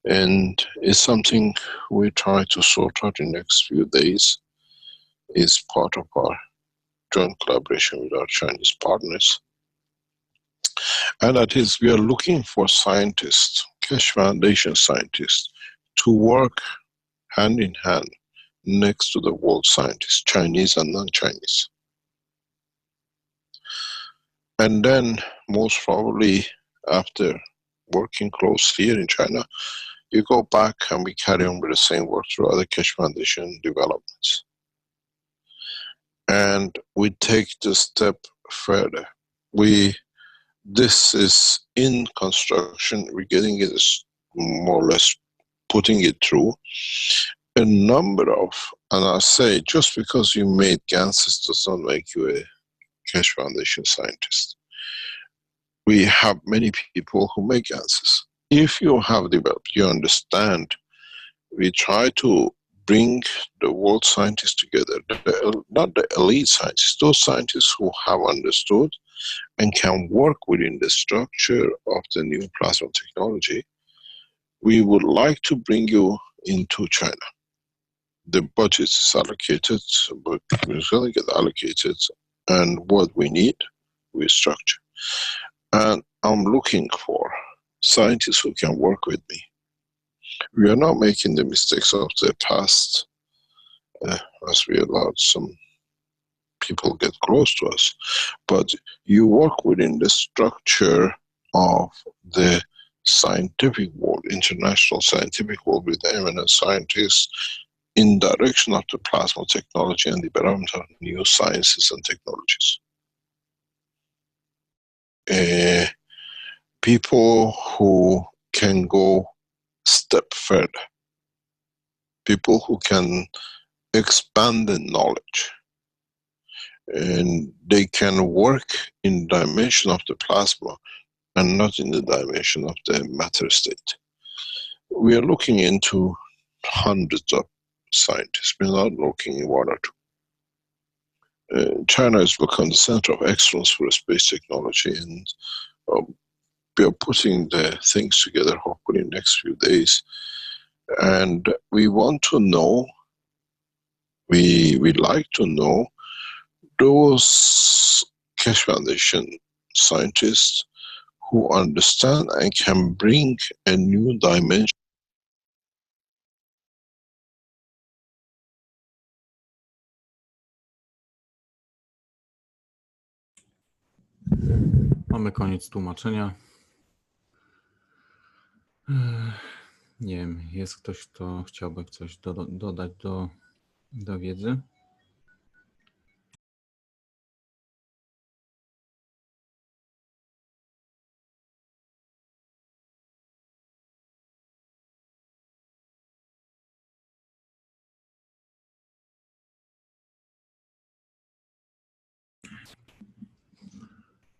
And it's something we try to sort out in the next few days. It's part of our joint collaboration with our Chinese partners. And that is, we are looking for scientists, Keshe Foundation scientists, to work hand in hand next to the world scientists, Chinese and non-Chinese. And then, most probably, after working close here in China, you go back and we carry on with the same work through other Keshe Foundation developments. And we take the step further. This is in construction, we're getting it more or less putting it through. A number of, and I say, just because you made ganses does not make you a Keshe Foundation scientist. We have many people who make ganses. If you have developed, you understand, we try to bring the world scientists together, not the elite scientists, those scientists who have understood and can work within the structure of the new plasma technology. We would like to bring you into China. The budget is allocated, but it's going to get allocated, and what we need, we structure. And I'm looking for scientists who can work with me. We are not making the mistakes of the past, as we allowed some people get close to us, but you work within the structure of the scientific world, international scientific world, with eminent scientists in direction of the plasma technology and development of new sciences and technologies. People who can go step further, people who can expand the knowledge, and they can work in the dimension of the plasma and not in the dimension of the matter state. We are looking into hundreds of scientists. We're not looking in one or two. China has become the center of excellence for space technology, and we are putting the things together hopefully in the next few days. And we want to know, we like to know those Keshe Foundation scientists who understand and can bring a new dimension. Mamy koniec tłumaczenia. Nie wiem, jest ktoś, kto chciałby coś dodać do wiedzy?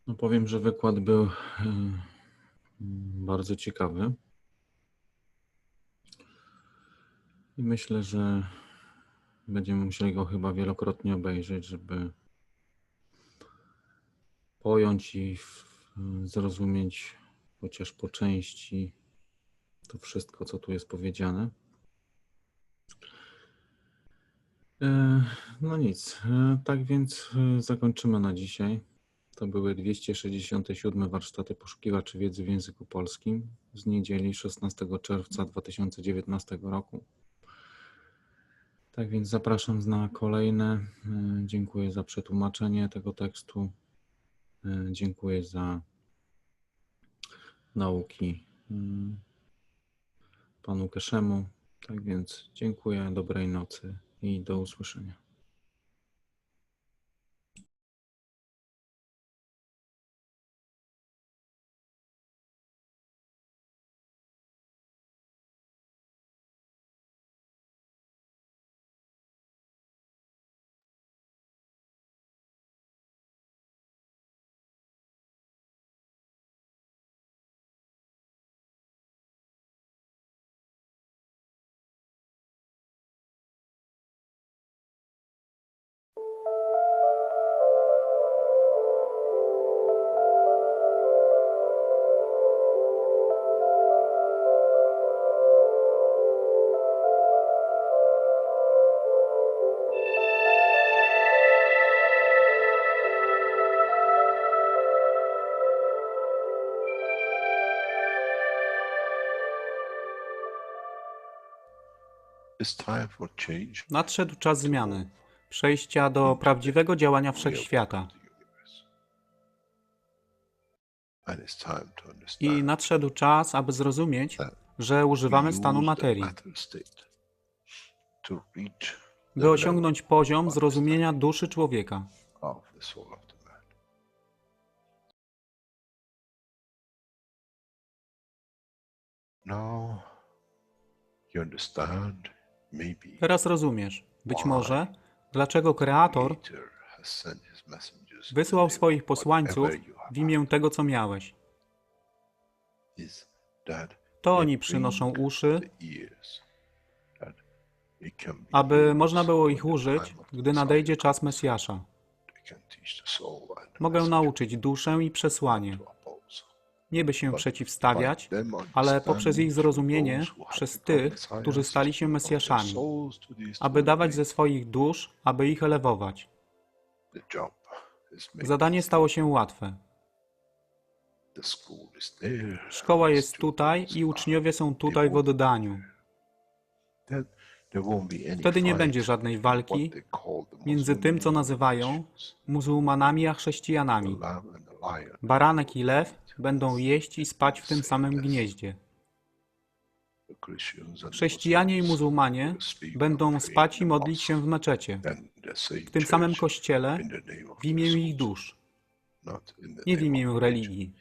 No powiem, że wykład był bardzo ciekawy. I myślę, że będziemy musieli go chyba wielokrotnie obejrzeć, żeby pojąć i zrozumieć chociaż po części to wszystko, co tu jest powiedziane. No nic, tak więc zakończymy na dzisiaj. To były 267 warsztaty poszukiwaczy wiedzy w języku polskim z niedzieli 16 czerwca 2019 roku. Tak więc zapraszam na kolejne. Dziękuję za przetłumaczenie tego tekstu. Dziękuję za nauki panu Keszemu. Tak więc dziękuję, dobrej nocy i do usłyszenia. Nadszedł czas zmiany, przejścia do prawdziwego działania wszechświata. I nadszedł czas, aby zrozumieć, że używamy stanu materii, by osiągnąć poziom zrozumienia duszy człowieka. Teraz rozumiesz, być może, dlaczego Kreator wysłał swoich posłańców w imię tego, co miałeś. To oni przynoszą uszy, aby można było ich użyć, gdy nadejdzie czas Mesjasza. Mogę nauczyć duszę i przesłanie, nie by się przeciwstawiać, ale poprzez ich zrozumienie przez tych, którzy stali się Mesjaszami, aby dawać ze swoich dusz, aby ich elewować. Zadanie stało się łatwe. Szkoła jest tutaj i uczniowie są tutaj w oddaniu. Wtedy nie będzie żadnej walki między tym, co nazywają muzułmanami a chrześcijanami. Baranek i lew będą jeść i spać w tym samym gnieździe. Chrześcijanie i muzułmanie będą spać i modlić się w meczecie, w tym samym kościele, w imię ich dusz, nie w imię religii,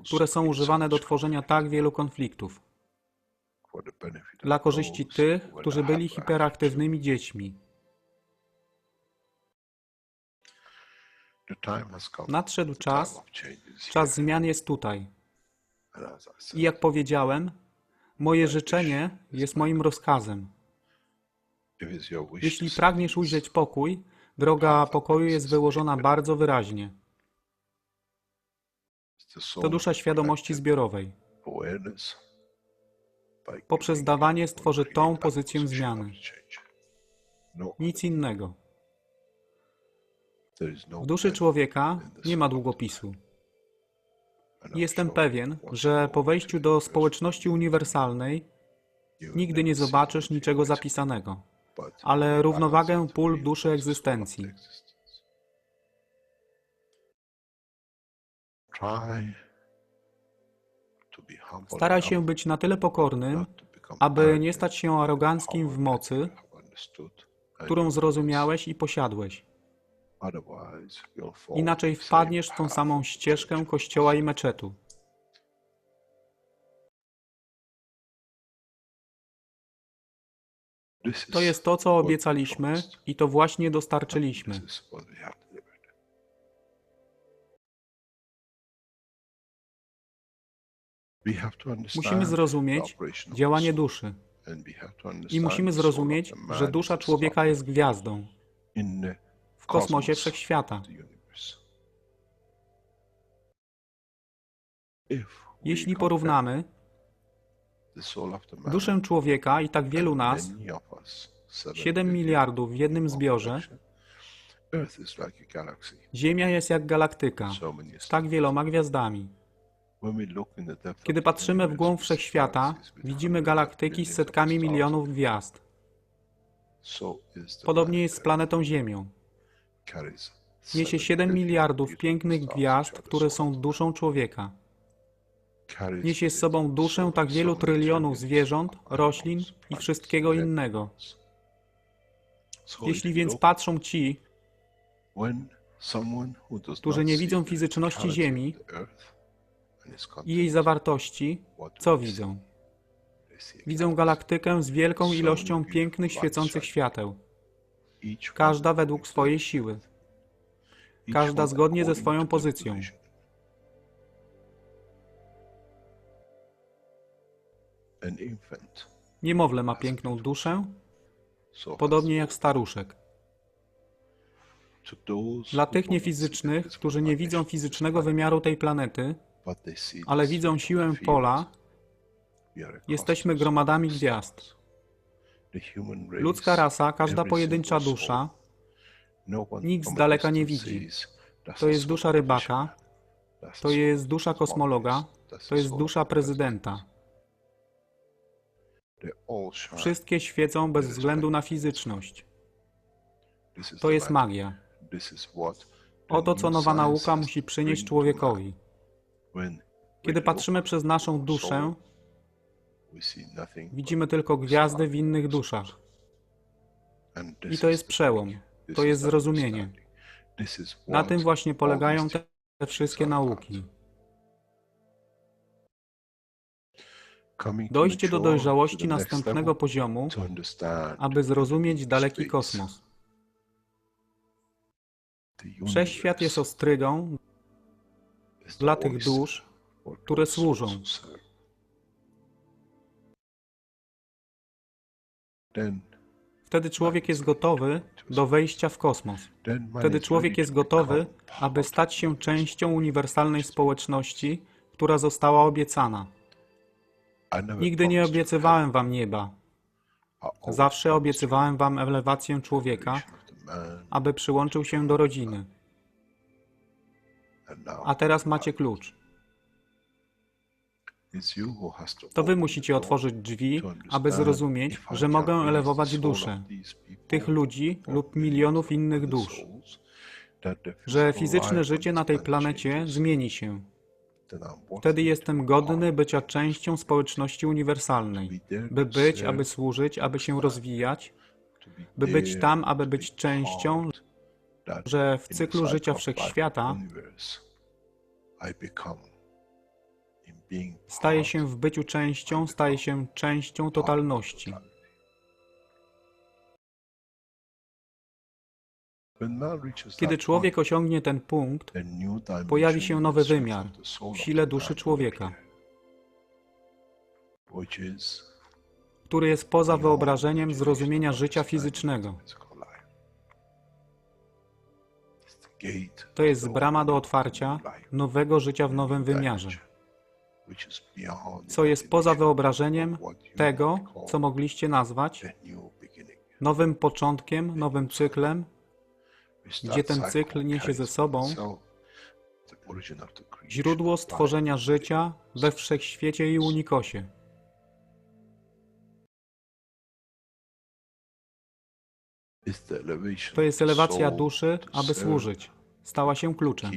które są używane do tworzenia tak wielu konfliktów, dla korzyści tych, którzy byli hiperaktywnymi dziećmi. Nadszedł czas, czas zmian jest tutaj. I jak powiedziałem, moje życzenie jest moim rozkazem. Jeśli pragniesz ujrzeć pokój, droga pokoju jest wyłożona bardzo wyraźnie. To dusza świadomości zbiorowej. Poprzez dawanie stworzy tą pozycję zmiany. Nic innego. W duszy człowieka nie ma długopisu. Jestem pewien, że po wejściu do społeczności uniwersalnej nigdy nie zobaczysz niczego zapisanego, ale równowagę pól duszy egzystencji. Staraj się być na tyle pokornym, aby nie stać się aroganckim w mocy, którą zrozumiałeś i posiadłeś. Inaczej wpadniesz w tą samą ścieżkę kościoła i meczetu. To jest to, co obiecaliśmy i to właśnie dostarczyliśmy. Musimy zrozumieć działanie duszy i musimy zrozumieć, że dusza człowieka jest gwiazdą w kosmosie wszechświata. Jeśli porównamy duszę człowieka i tak wielu nas, 7 miliardów w jednym zbiorze, Ziemia jest jak galaktyka z tak wieloma gwiazdami. Kiedy patrzymy w głąb wszechświata, widzimy galaktyki z setkami milionów gwiazd. Podobnie jest z planetą Ziemią. Niesie 7 miliardów pięknych gwiazd, które są duszą człowieka. Niesie z sobą duszę tak wielu trylionów zwierząt, roślin i wszystkiego innego. Jeśli więc patrzą ci, którzy nie widzą fizyczności Ziemi i jej zawartości, co widzą? Widzą galaktykę z wielką ilością pięknych, świecących świateł. Każda według swojej siły. Każda zgodnie ze swoją pozycją. Niemowlę ma piękną duszę, podobnie jak staruszek. Dla tych niefizycznych, którzy nie widzą fizycznego wymiaru tej planety, ale widzą siłę pola, jesteśmy gromadami gwiazd. Ludzka rasa, każda pojedyncza dusza, nikt z daleka nie widzi. To jest dusza rybaka, to jest dusza kosmologa, to jest dusza prezydenta. Wszystkie świecą bez względu na fizyczność. To jest magia. Oto, co nowa nauka musi przynieść człowiekowi. Kiedy patrzymy przez naszą duszę, widzimy tylko gwiazdy w innych duszach. I to jest przełom. To jest zrozumienie. Na tym właśnie polegają te wszystkie nauki. Dojście do dojrzałości następnego poziomu, aby zrozumieć daleki kosmos. Wszechświat jest ostrygą dla tych dusz, które służą. Wtedy człowiek jest gotowy do wejścia w kosmos. Wtedy człowiek jest gotowy, aby stać się częścią uniwersalnej społeczności, która została obiecana. Nigdy nie obiecywałem wam nieba. Zawsze obiecywałem wam elewację człowieka, aby przyłączył się do rodziny. A teraz macie klucz. To wy musicie otworzyć drzwi, aby zrozumieć, że mogę elewować duszę tych ludzi lub milionów innych dusz, że fizyczne życie na tej planecie zmieni się. Wtedy jestem godny bycia częścią społeczności uniwersalnej, by być, aby służyć, aby się rozwijać, by być tam, aby być częścią, że w cyklu życia wszechświata staje się w byciu częścią, staje się częścią totalności. Kiedy człowiek osiągnie ten punkt, pojawi się nowy wymiar w sile duszy człowieka, który jest poza wyobrażeniem zrozumienia życia fizycznego. To jest brama do otwarcia nowego życia w nowym wymiarze, co jest poza wyobrażeniem tego, co mogliście nazwać nowym początkiem, nowym cyklem, gdzie ten cykl niesie ze sobą źródło stworzenia życia we wszechświecie i unikosie. To jest elewacja duszy, aby służyć. Stała się kluczem.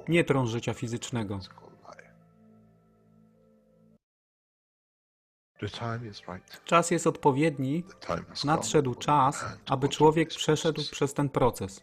Nie tron życia fizycznego. Czas jest odpowiedni, nadszedł czas, aby człowiek przeszedł przez ten proces.